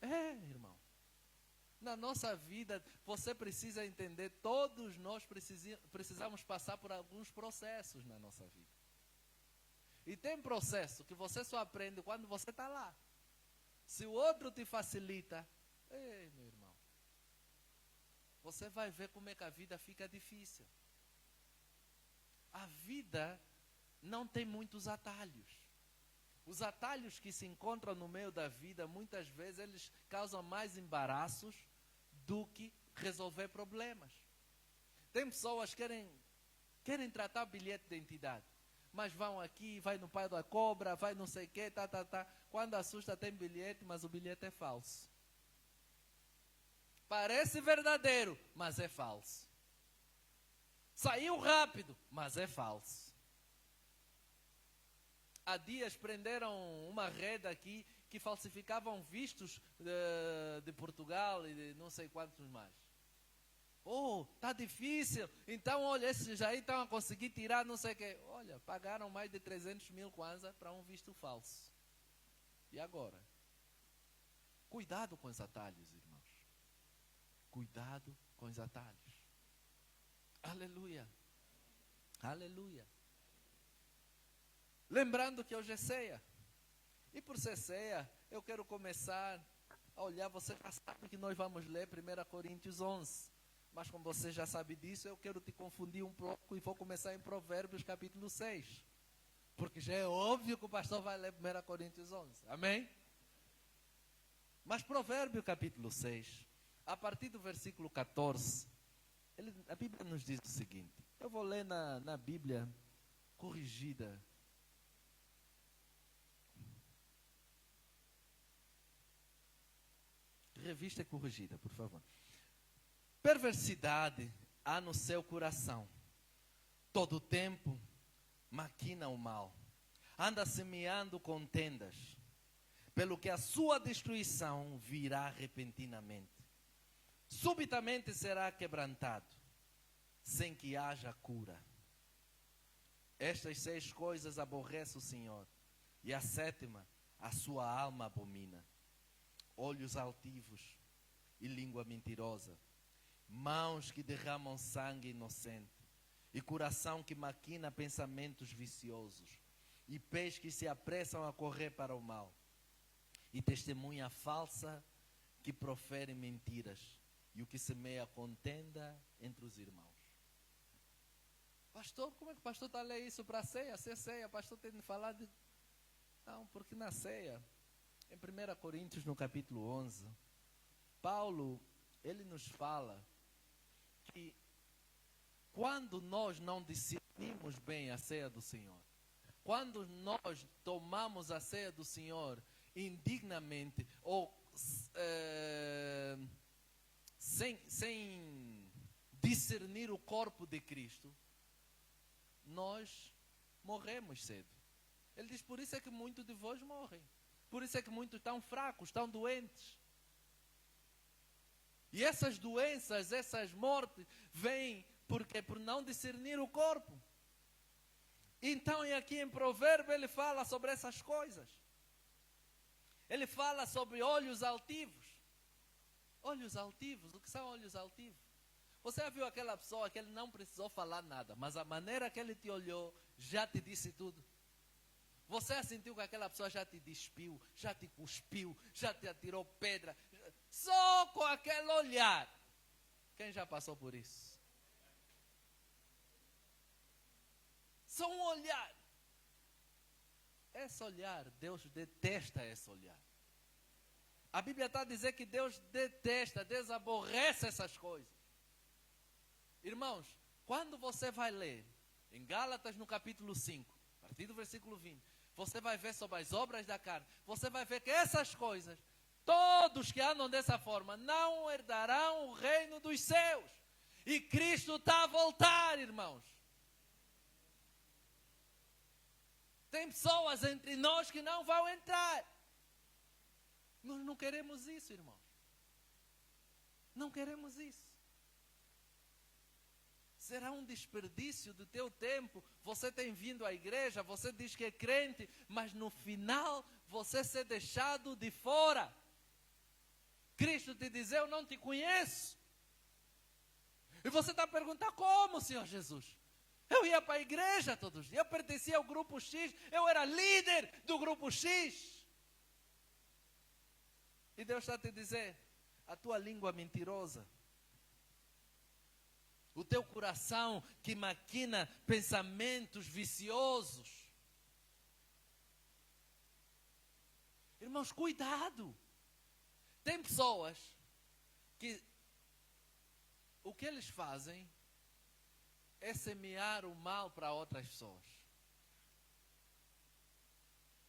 [SPEAKER 1] Irmão. Na nossa vida, você precisa entender, todos nós precisamos passar por alguns processos na nossa vida. E tem processo que você só aprende quando você está lá. Se o outro te facilita, meu irmão, você vai ver como é que a vida fica difícil. A vida não tem muitos atalhos. Os atalhos que se encontram no meio da vida, muitas vezes eles causam mais embaraços do que resolver problemas. Tem pessoas que querem tratar bilhete de identidade, mas vão aqui, vai no pai da cobra, vai não sei o que, Quando assusta tem bilhete, mas o bilhete é falso. Parece verdadeiro, mas é falso. Saiu rápido, mas é falso. Há dias prenderam uma rede aqui que falsificavam vistos de Portugal e de não sei quantos mais. Está difícil. Então, olha, esses aí estão a conseguir tirar não sei o quê. Olha, pagaram mais de 300 mil kwanza para um visto falso. E agora? Cuidado com os atalhos, irmãos. Cuidado com os atalhos. Aleluia. Aleluia. Lembrando que hoje é ceia. E por ser ceia, eu quero começar a olhar. Você já sabe que nós vamos ler 1 Coríntios 11. Mas como você já sabe disso, eu quero te confundir um pouco e vou começar em Provérbios capítulo 6. Porque já é óbvio que o pastor vai ler 1 Coríntios 11. Amém? Mas Provérbio capítulo 6, a partir do versículo 14, a Bíblia nos diz o seguinte. Eu vou ler na Bíblia corrigida. Revista corrigida, por favor. Perversidade há no seu coração. Todo o tempo maquina o mal. Anda semeando contendas. Pelo que a sua destruição virá repentinamente. Subitamente será quebrantado, sem que haja cura. Estas 6 coisas aborrece o Senhor. E a 7ª, a sua alma abomina. Olhos altivos e língua mentirosa, mãos que derramam sangue inocente, e coração que maquina pensamentos viciosos, e pés que se apressam a correr para o mal, e testemunha falsa que profere mentiras, e o que semeia contenda entre os irmãos. Pastor, como é que o pastor está a ler isso para a ceia? Ser ceia, o pastor tem de falar de... Não, porque na ceia, em 1 Coríntios, no capítulo 11, Paulo, ele nos fala que quando nós não discernimos bem a ceia do Senhor, quando nós tomamos a ceia do Senhor indignamente ou sem discernir o corpo de Cristo, nós morremos cedo. Ele diz, por isso é que muitos de vós morrem. Por isso é que muitos estão fracos, estão doentes. E essas doenças, essas mortes, vêm porque por não discernir o corpo. Então, e aqui em Provérbio, ele fala sobre essas coisas. Ele fala sobre olhos altivos. Olhos altivos, o que são olhos altivos? Você já viu aquela pessoa que ele não precisou falar nada, mas a maneira que ele te olhou já te disse tudo? Você já sentiu que aquela pessoa já te despiu, já te cuspiu, já te atirou pedra? Só com aquele olhar. Quem já passou por isso? Só um olhar. Esse olhar, Deus detesta esse olhar. A Bíblia está a dizer que Deus detesta, Deus aborrece essas coisas. Irmãos, quando você vai ler em Gálatas no capítulo 5, a partir do versículo 20, você vai ver sobre as obras da carne, você vai ver que essas coisas, todos que andam dessa forma, não herdarão o reino dos céus. E Cristo está a voltar, irmãos. Tem pessoas entre nós que não vão entrar. Nós não queremos isso, irmãos. Não queremos isso. Será um desperdício do teu tempo. Você tem vindo à igreja, você diz que é crente, mas no final você ser deixado de fora. Cristo te diz, eu não te conheço. E você está a perguntar, como, Senhor Jesus? Eu ia para a igreja todos os dias, eu pertencia ao grupo X, eu era líder do grupo X. E Deus está a te dizer, a tua língua mentirosa, o teu coração que maquina pensamentos viciosos. Irmãos, cuidado. Tem pessoas que o que eles fazem é semear o mal para outras pessoas.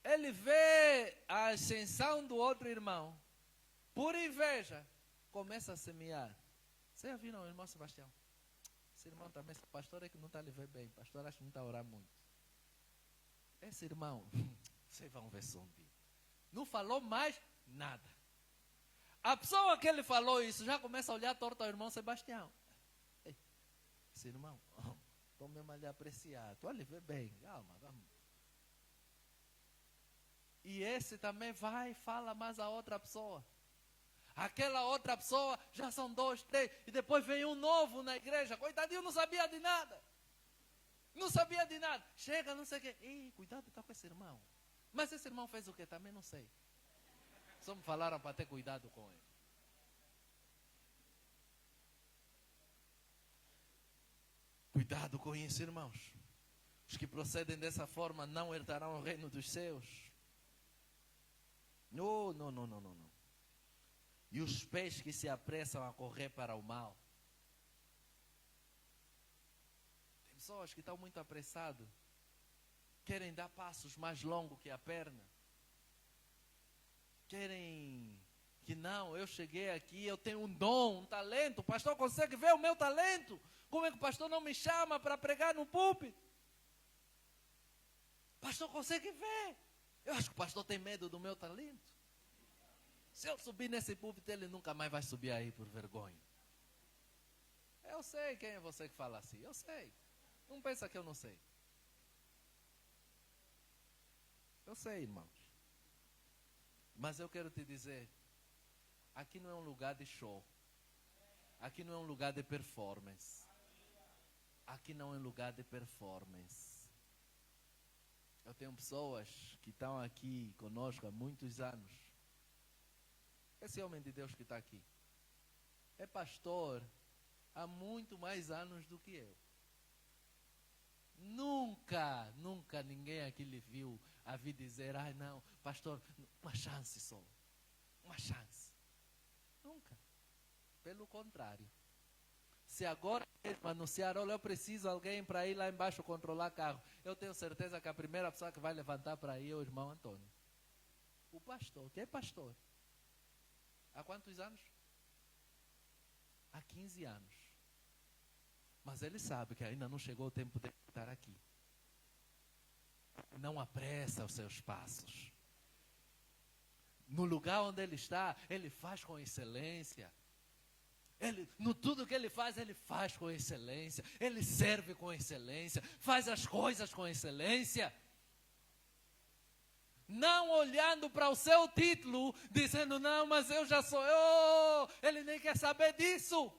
[SPEAKER 1] Ele vê a ascensão do outro irmão, por inveja, começa a semear. Vocês já viram o irmão Sebastião? Esse irmão também, esse pastor é que não está a lhe ver bem. Pastor acho que não está a orar muito. Esse irmão, vocês vão ver só um dia. Não falou mais nada. A pessoa que ele falou isso já começa a olhar torto ao irmão Sebastião. Ei, esse irmão, estou mesmo a lhe apreciar. Estou a lhe ver bem. Calma, vamos. E esse também vai e fala mais a outra pessoa. Aquela outra pessoa, já são 2, 3, e depois vem um novo na igreja. Coitadinho, não sabia de nada. Não sabia de nada. Chega, não sei o quê. Ei, cuidado, está com esse irmão. Mas esse irmão fez o quê? Também não sei. Só me falaram para ter cuidado com ele. Cuidado com isso, irmãos. Os que procedem dessa forma não herdarão o reino dos céus. Não. E os pés que se apressam a correr para o mal. Tem pessoas que estão muito apressadas. Querem dar passos mais longos que a perna. Querem que não, eu cheguei aqui, eu tenho um dom, um talento. O pastor consegue ver o meu talento? Como é que o pastor não me chama para pregar no púlpito? O pastor consegue ver. Eu acho que o pastor tem medo do meu talento. Se eu subir nesse púlpito, ele nunca mais vai subir aí por vergonha. Eu sei quem é você que fala assim. Eu sei. Não pensa que eu não sei. Eu sei, irmãos. Mas eu quero te dizer, aqui não é um lugar de show. Aqui não é um lugar de performance. Aqui não é um lugar de performance. Eu tenho pessoas que estão aqui conosco há muitos anos. Esse homem de Deus que está aqui é pastor há muito mais anos do que eu. Nunca ninguém aqui lhe viu a vir dizer, ai não, pastor, uma chance só. Uma chance. Nunca. Pelo contrário. Se agora mesmo anunciar, olha, eu preciso de alguém para ir lá embaixo controlar carro, eu tenho certeza que a primeira pessoa que vai levantar para ir é o irmão Antônio. O pastor, que é pastor. Há quantos anos? Há 15 anos. Mas ele sabe que ainda não chegou o tempo de estar aqui. Não apressa os seus passos. No lugar onde ele está, ele faz com excelência. No tudo que ele faz com excelência. Ele serve com excelência. Faz as coisas com excelência. Não olhando para o seu título, dizendo, não, mas eu já sou eu. Ele nem quer saber disso.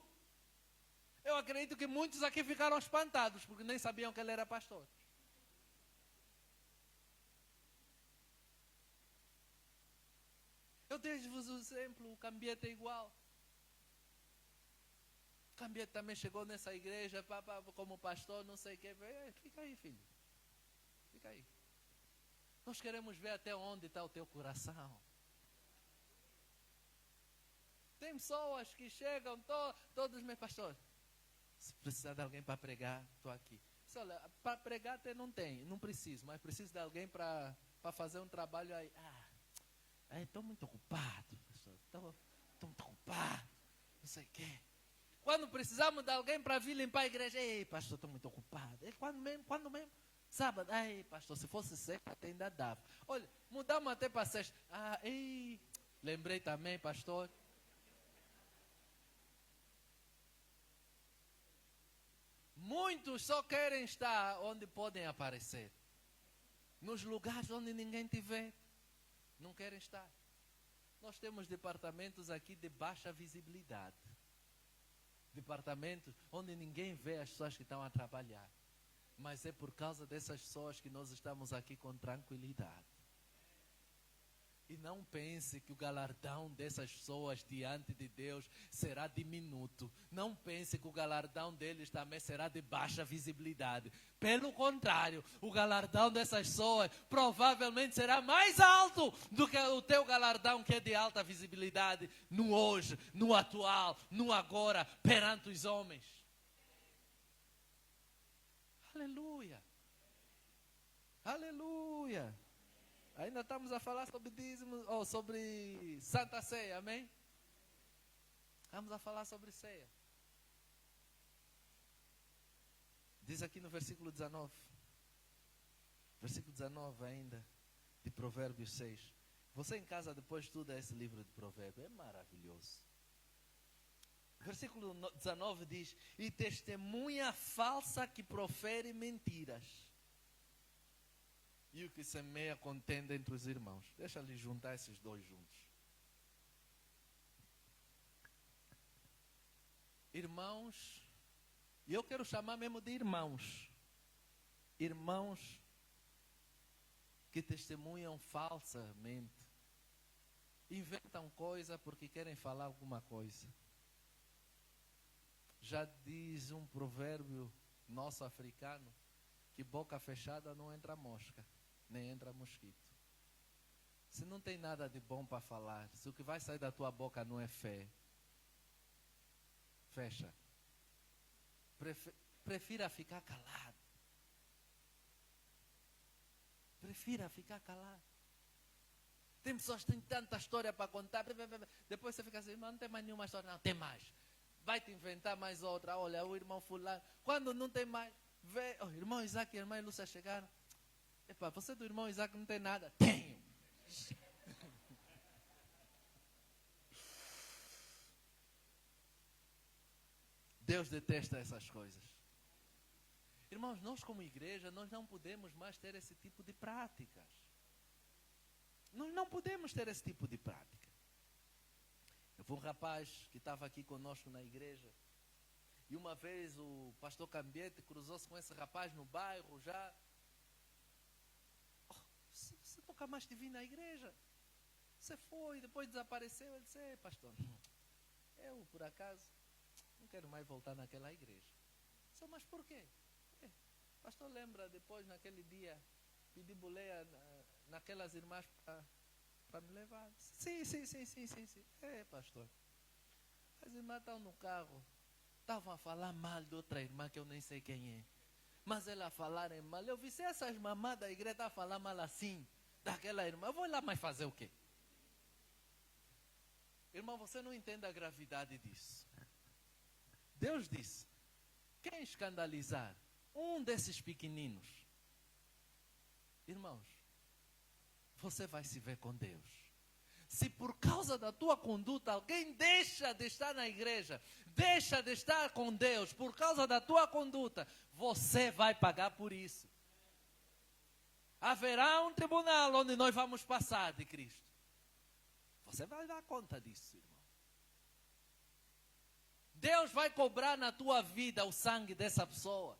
[SPEAKER 1] Eu acredito que muitos aqui ficaram espantados, porque nem sabiam que ele era pastor. Eu deixo-vos o exemplo, o Cambieta é igual. O Cambieta também chegou nessa igreja, como pastor, não sei o que. Fica aí, filho. Fica aí. Nós queremos ver até onde está o teu coração. Tem pessoas que chegam, todos meus pastores. Se precisar de alguém para pregar, estou aqui. Olha, para pregar até não tem, não preciso, mas preciso de alguém para fazer um trabalho aí. Estou muito ocupado, pastor. Estou muito ocupado, não sei o quê. Quando precisamos de alguém para vir limpar a igreja, ei, pastor, estou muito ocupado. Quando mesmo? Sábado, pastor, se fosse sexta, até ainda dava. Olha, mudamos até para sexta. Lembrei também, pastor. Muitos só querem estar onde podem aparecer. Nos lugares onde ninguém te vê. Não querem estar. Nós temos departamentos aqui de baixa visibilidade. Departamentos onde ninguém vê as pessoas que estão a trabalhar. Mas é por causa dessas pessoas que nós estamos aqui com tranquilidade. E não pense que o galardão dessas pessoas diante de Deus será diminuto. Não pense que o galardão deles também será de baixa visibilidade. Pelo contrário, o galardão dessas pessoas provavelmente será mais alto do que o teu galardão, que é de alta visibilidade no hoje, no atual, no agora, perante os homens. Aleluia! Aleluia! Ainda estamos a falar sobre dízimos, sobre Santa Ceia, amém? Vamos a falar sobre ceia. Diz aqui no versículo 19. Versículo 19 ainda, de Provérbios 6. Você em casa depois estuda esse livro de Provérbios, é maravilhoso. Versículo 19 diz, e testemunha falsa que profere mentiras. E o que semeia contenda entre os irmãos. Deixa ele juntar esses dois juntos. Irmãos, e eu quero chamar mesmo de irmãos. Irmãos que testemunham falsamente. Inventam coisa porque querem falar alguma coisa. Já diz um provérbio nosso africano, que boca fechada não entra mosca, nem entra mosquito. Se não tem nada de bom para falar, se o que vai sair da tua boca não é fé, fecha. Prefira ficar calado. Prefira ficar calado. Tem pessoas que têm tanta história para contar. Depois você fica assim, mas não tem mais nenhuma história. Não, tem mais. Vai te inventar mais outra. Olha, o irmão fulano. Quando não tem mais, vê, irmão Isaac e a irmã Lúcia chegaram. Epa, você do irmão Isaac não tem nada? Tenho. Deus detesta essas coisas. Irmãos, nós como igreja, nós não podemos mais ter esse tipo de práticas. Nós não podemos ter esse tipo de prática. Eu Foi um rapaz que estava aqui conosco na igreja. E uma vez o pastor Cambiete cruzou-se com esse rapaz no bairro já. Você nunca mais te vi na igreja. Você foi, depois desapareceu. Ele disse, pastor, eu por acaso não quero mais voltar naquela igreja. Eu disse, mas por quê? Pastor, lembra depois naquele dia, pedi boleia naquelas irmãs para me levar? Sim. Pastor. As irmãs estão no carro. Estavam a falar mal de outra irmã que eu nem sei quem é. Mas elas falaram mal. Eu vi, se essas mamás da igreja estão a falar mal assim, daquela irmã, eu vou lá mais fazer o quê? Irmão, você não entende a gravidade disso. Deus disse, quem escandalizar um desses pequeninos, irmãos, você vai se ver com Deus. Se por causa da tua conduta alguém deixa de estar na igreja, deixa de estar com Deus por causa da tua conduta, você vai pagar por isso. Haverá um tribunal onde nós vamos passar de Cristo. Você vai dar conta disso, irmão. Deus vai cobrar na tua vida o sangue dessa pessoa.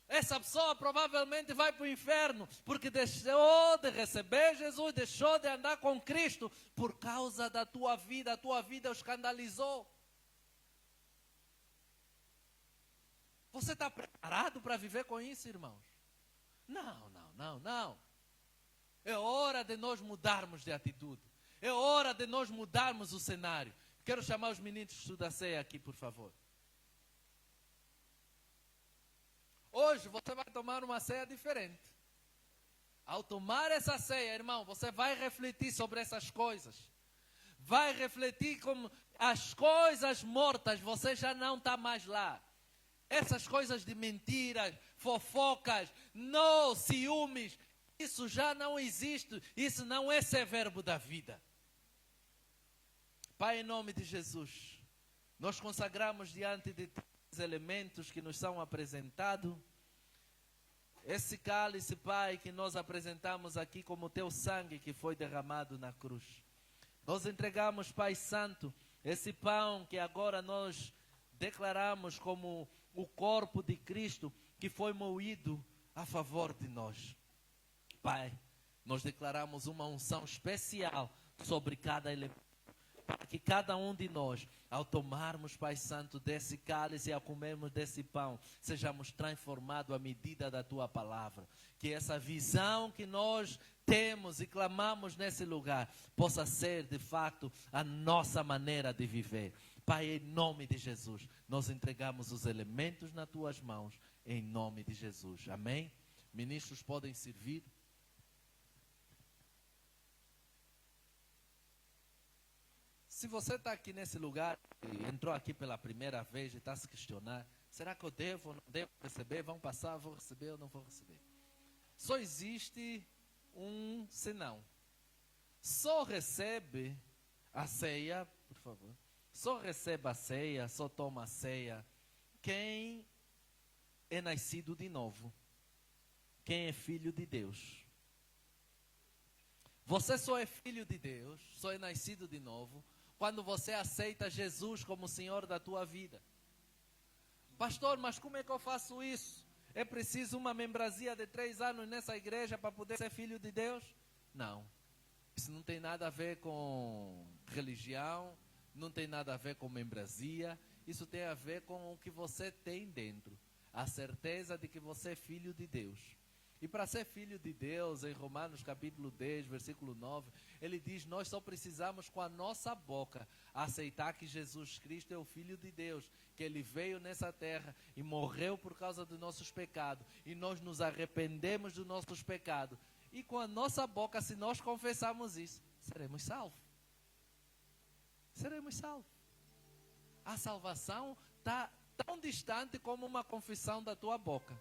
[SPEAKER 1] Essa pessoa provavelmente vai para o inferno, porque deixou de receber Jesus, deixou de andar com Cristo, por causa da tua vida. A tua vida o escandalizou. Você está preparado para viver com isso, irmãos? Não. É hora de nós mudarmos de atitude. É hora de nós mudarmos o cenário. Quero chamar os meninos da ceia aqui, por favor. Hoje você vai tomar uma ceia diferente. Ao tomar essa ceia, irmão, você vai refletir sobre essas coisas. Vai refletir como as coisas mortas, você já não está mais lá. Essas coisas de mentiras, fofocas, ciúmes, isso já não existe. Isso não é ser verbo da vida. Pai, em nome de Jesus, nós consagramos diante de ti os elementos que nos são apresentados. Esse cálice, Pai, que nós apresentamos aqui como teu sangue que foi derramado na cruz. Nós entregamos, Pai Santo, esse pão que agora nós declaramos como o corpo de Cristo que foi moído a favor de nós. Pai, nós declaramos uma unção especial sobre cada elemento. Para que cada um de nós, ao tomarmos, Pai Santo, desse cálice e ao comermos desse pão, sejamos transformados à medida da Tua palavra. Que essa visão que nós temos e clamamos nesse lugar, possa ser, de fato, a nossa maneira de viver. Pai, em nome de Jesus, nós entregamos os elementos nas Tuas mãos, em nome de Jesus. Amém? Ministros podem servir. Se você está aqui nesse lugar e entrou aqui pela primeira vez e está se questionando, será que eu devo ou não devo receber? Vão passar, vou receber ou não vou receber? Só existe um senão. Só recebe a ceia, por favor. Só recebe a ceia, só toma a ceia quem é nascido de novo. Quem é filho de Deus. Você só é filho de Deus, só é nascido de novo quando você aceita Jesus como Senhor da tua vida. Pastor, mas como é que eu faço isso? É preciso uma membresia de 3 anos nessa igreja para poder ser filho de Deus? Não. Isso não tem nada a ver com religião, não tem nada a ver com membresia. Isso tem a ver com o que você tem dentro. A certeza de que você é filho de Deus. E para ser filho de Deus, em Romanos capítulo 10, versículo 9, ele diz, nós só precisamos com a nossa boca aceitar que Jesus Cristo é o Filho de Deus, que Ele veio nessa terra e morreu por causa dos nossos pecados, e nós nos arrependemos dos nossos pecados. E com a nossa boca, se nós confessarmos isso, seremos salvos. Seremos salvos. A salvação está tão distante como uma confissão da tua boca.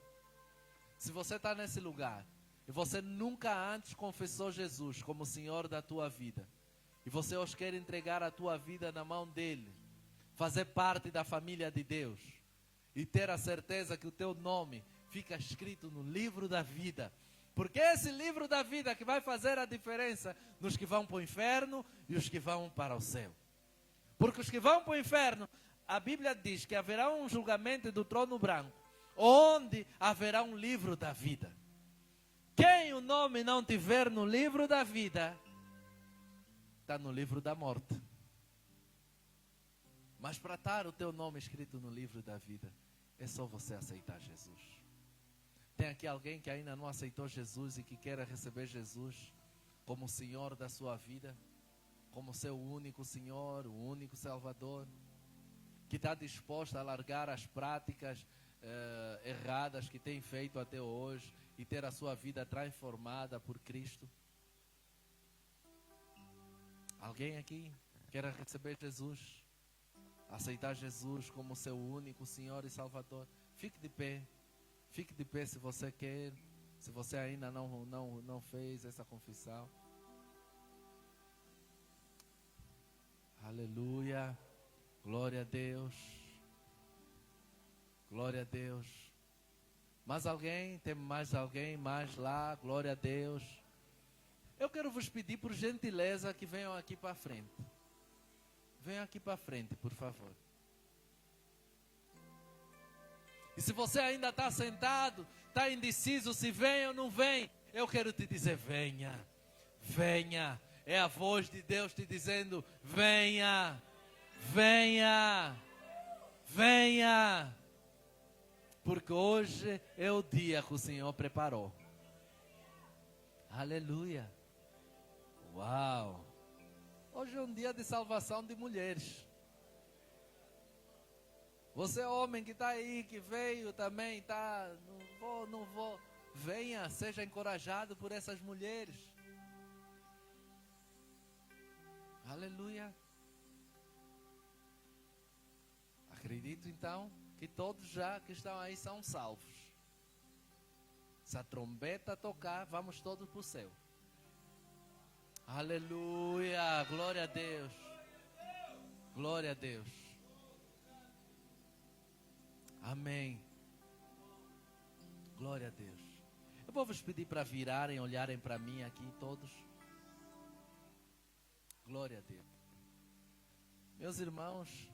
[SPEAKER 1] Se você está nesse lugar e você nunca antes confessou Jesus como Senhor da tua vida, e você hoje quer entregar a tua vida na mão dEle, fazer parte da família de Deus e ter a certeza que o teu nome fica escrito no livro da vida, porque é esse livro da vida que vai fazer a diferença nos que vão para o inferno e os que vão para o céu. Porque os que vão para o inferno, a Bíblia diz que haverá um julgamento do trono branco, onde haverá um livro da vida. Quem o nome não tiver no livro da vida, está no livro da morte. Mas para estar o teu nome escrito no livro da vida, é só você aceitar Jesus. Tem aqui alguém que ainda não aceitou Jesus e que quer receber Jesus como o Senhor da sua vida, como seu único Senhor, o único Salvador, que está disposto a largar as práticas erradas que tem feito até hoje e ter a sua vida transformada por Cristo? Alguém aqui quer receber Jesus, aceitar Jesus como seu único Senhor e Salvador? Fique de pé. Fique de pé se você quer, se você ainda não fez essa confissão. Aleluia. Glória a Deus. Glória a Deus. Mais alguém? Tem mais alguém? Mais lá? Glória a Deus. Eu quero vos pedir por gentileza que venham aqui para frente. Venham aqui para frente, por favor. E se você ainda está sentado, está indeciso se vem ou não vem, eu quero te dizer, venha, venha. É a voz de Deus te dizendo, venha, venha, venha. Porque hoje é o dia que o Senhor preparou. Aleluia. Uau. Hoje é um dia de salvação de mulheres. Você homem que está aí, que veio também, está, não vou. Venha, seja encorajado por essas mulheres. Aleluia. Acredito então que todos já que estão aí são salvos. Se a trombeta tocar, vamos todos para o céu. Aleluia, glória a Deus. Glória a Deus. Amém. Glória a Deus. Eu vou vos pedir para virarem, olharem para mim aqui todos. Glória a Deus. Meus irmãos,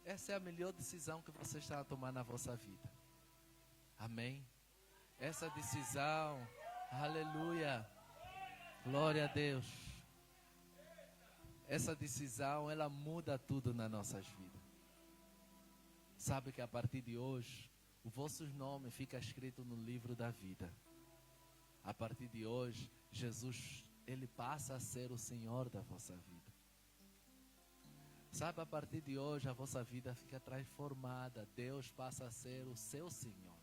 [SPEAKER 1] essa é a melhor decisão que você está a tomar na vossa vida. Amém. Essa decisão, aleluia. Glória a Deus. Essa decisão, ela muda tudo nas nossas vidas. Sabe que a partir de hoje, o vosso nome fica escrito no livro da vida. A partir de hoje, Jesus, Ele passa a ser o Senhor da vossa vida. Sabe, a partir de hoje, a vossa vida fica transformada. Deus passa a ser o seu Senhor.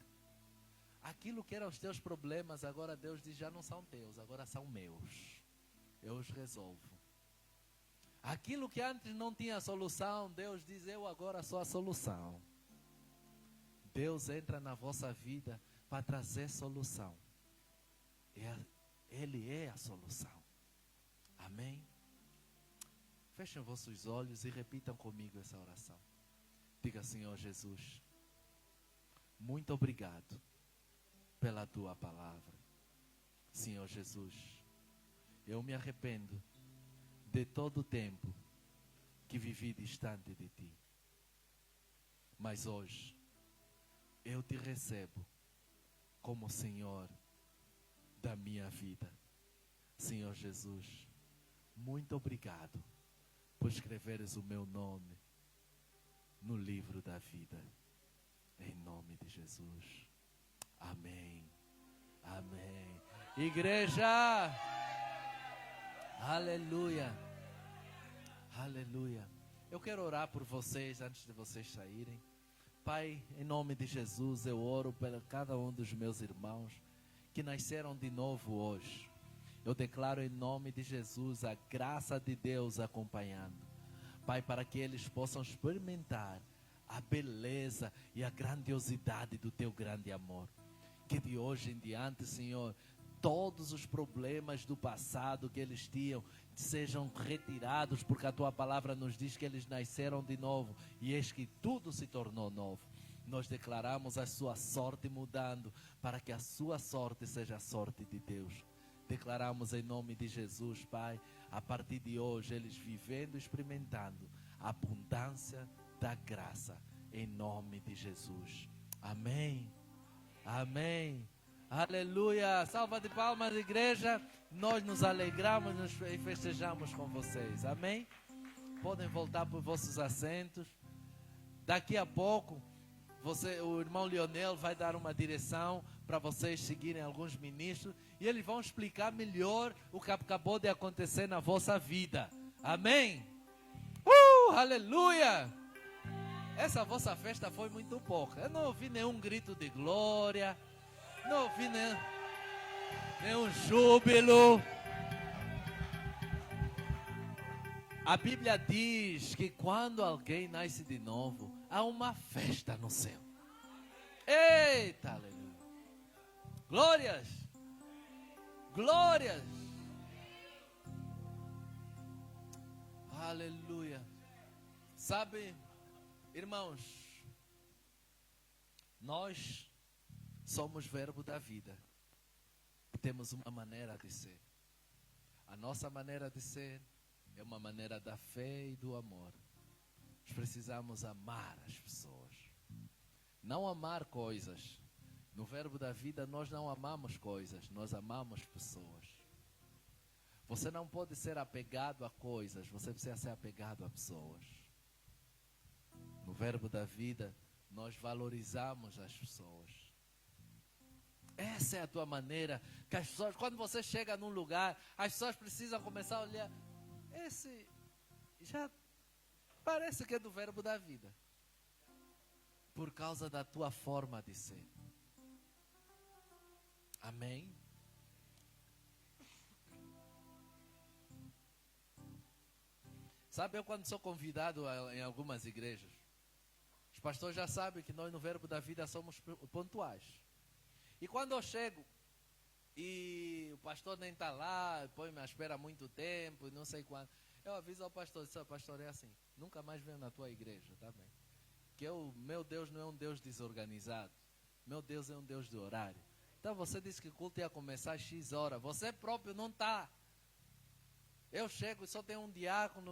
[SPEAKER 1] Aquilo que eram os teus problemas, agora Deus diz, já não são teus, agora são meus. Eu os resolvo. Aquilo que antes não tinha solução, Deus diz, eu agora sou a solução. Deus entra na vossa vida para trazer solução. Ele é a solução. Amém? Fechem vossos olhos e repitam comigo essa oração. Diga, Senhor Jesus, muito obrigado pela tua palavra. Senhor Jesus, eu me arrependo de todo o tempo que vivi distante de ti. Mas hoje, eu te recebo como Senhor da minha vida. Senhor Jesus, muito obrigado por escreveres o meu nome no livro da vida. Em nome de Jesus. Amém. Amém. Igreja! Aleluia. Aleluia. Eu quero orar por vocês antes de vocês saírem. Pai, em nome de Jesus, eu oro por cada um dos meus irmãos que nasceram de novo hoje. Eu declaro em nome de Jesus a graça de Deus acompanhando. Pai, para que eles possam experimentar a beleza e a grandiosidade do teu grande amor. Que de hoje em diante, Senhor, todos os problemas do passado que eles tinham sejam retirados, porque a tua palavra nos diz que eles nasceram de novo e eis que tudo se tornou novo. Nós declaramos a sua sorte mudando para que a sua sorte seja a sorte de Deus. Declaramos em nome de Jesus, Pai, a partir de hoje eles vivendo e experimentando abundância da graça, em nome de Jesus. Amém. Amém. Aleluia. Salva de palmas, igreja. Nós nos alegramos e festejamos com vocês. Amém. Podem voltar para os vossos assentos. Daqui a pouco, o irmão Leonel vai dar uma direção para vocês seguirem alguns ministros. E eles vão explicar melhor o que acabou de acontecer na vossa vida. Amém. Aleluia. Essa vossa festa foi muito pouca. Eu não ouvi nenhum grito de glória. Não ouvi nenhum júbilo. A Bíblia diz que quando alguém nasce de novo, há uma festa no céu. Eita, aleluia. Glórias. Glórias. Aleluia. Sabe, irmãos, nós somos verbo da vida. Temos uma maneira de ser. A nossa maneira de ser é uma maneira da fé e do amor. Nós precisamos amar as pessoas. Não amar coisas. No verbo da vida nós não amamos coisas, nós amamos pessoas. Você não pode ser apegado a coisas, você precisa ser apegado a pessoas. No verbo da vida, nós valorizamos as pessoas. Essa é a tua maneira, que as pessoas, quando você chega num lugar, as pessoas precisam começar a olhar, esse já parece que é do verbo da vida. Por causa da tua forma de ser. Amém? Sabe, eu quando sou convidado em algumas igrejas, os pastores já sabem que nós no Verbo da Vida somos pontuais. E quando eu chego e o pastor nem está lá, põe-me à espera há muito tempo e não sei quando, eu aviso ao pastor, pastor, é assim, nunca mais venho na tua igreja, tá bem? Que meu Deus não é um Deus desorganizado, meu Deus é um Deus de horário. Então você disse que o culto ia começar às X horas, você próprio não está. Eu chego e só tem um diácono.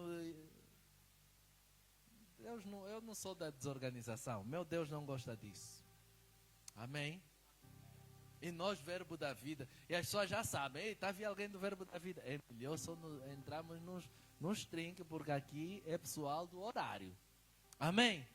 [SPEAKER 1] Eu não sou da desorganização. Meu Deus não gosta disso. Amém? E nós, verbo da vida. E as pessoas já sabem. Ei, está vindo alguém do verbo da vida. É melhor só entramos nos trinques, porque aqui é pessoal do horário. Amém?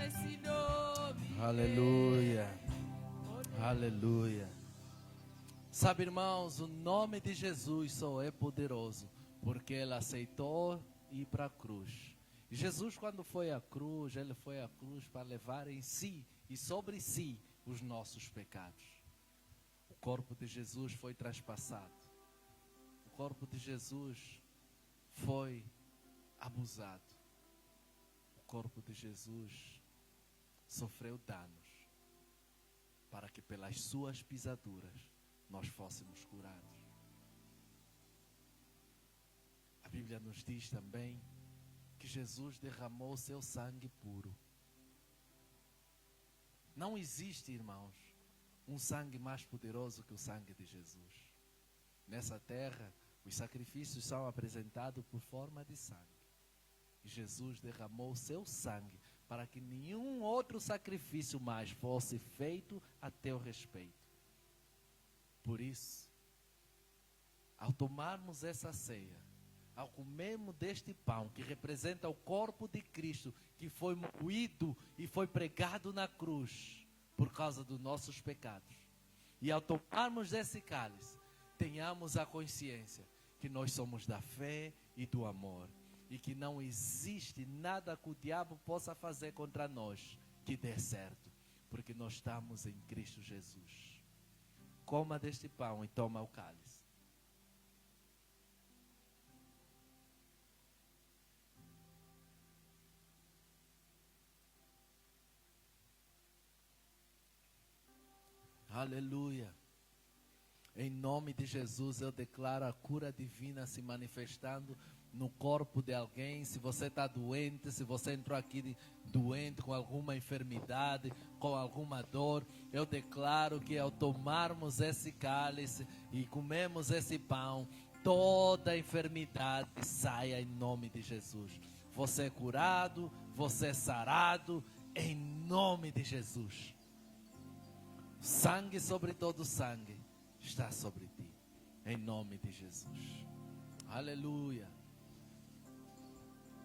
[SPEAKER 2] nesse nome.
[SPEAKER 1] Aleluia. Aleluia. Sabe, irmãos, o nome de Jesus só é poderoso porque ele aceitou ir para a cruz. E Jesus, quando foi à cruz, ele foi à cruz para levar em si e sobre si os nossos pecados. O corpo de Jesus foi traspassado. O corpo de Jesus foi abusado. O corpo de Jesus sofreu danos para que pelas suas pisaduras nós fôssemos curados. A Bíblia nos diz também que Jesus derramou seu sangue puro. Não existe, irmãos, um sangue mais poderoso que o sangue de Jesus. Nessa terra, os sacrifícios são apresentados por forma de sangue. E Jesus derramou seu sangue para que nenhum outro sacrifício mais fosse feito a teu respeito. Por isso, ao tomarmos essa ceia, ao comermos deste pão, que representa o corpo de Cristo, que foi moído e foi pregado na cruz por causa dos nossos pecados, e ao tomarmos desse cálice, tenhamos a consciência que nós somos da fé e do amor, e que não existe nada que o diabo possa fazer contra nós que dê certo, porque nós estamos em Cristo Jesus. Coma deste pão e toma o cálice. Aleluia. Em nome de Jesus eu declaro a cura divina se manifestando no corpo de alguém. Se você está doente, se você entrou aqui doente com alguma enfermidade, com alguma dor, eu declaro que ao tomarmos esse cálice e comermos esse pão, toda enfermidade saia em nome de Jesus. Você é curado, você é sarado, em nome de Jesus. Sangue sobre todo sangue está sobre ti, em nome de Jesus. Aleluia.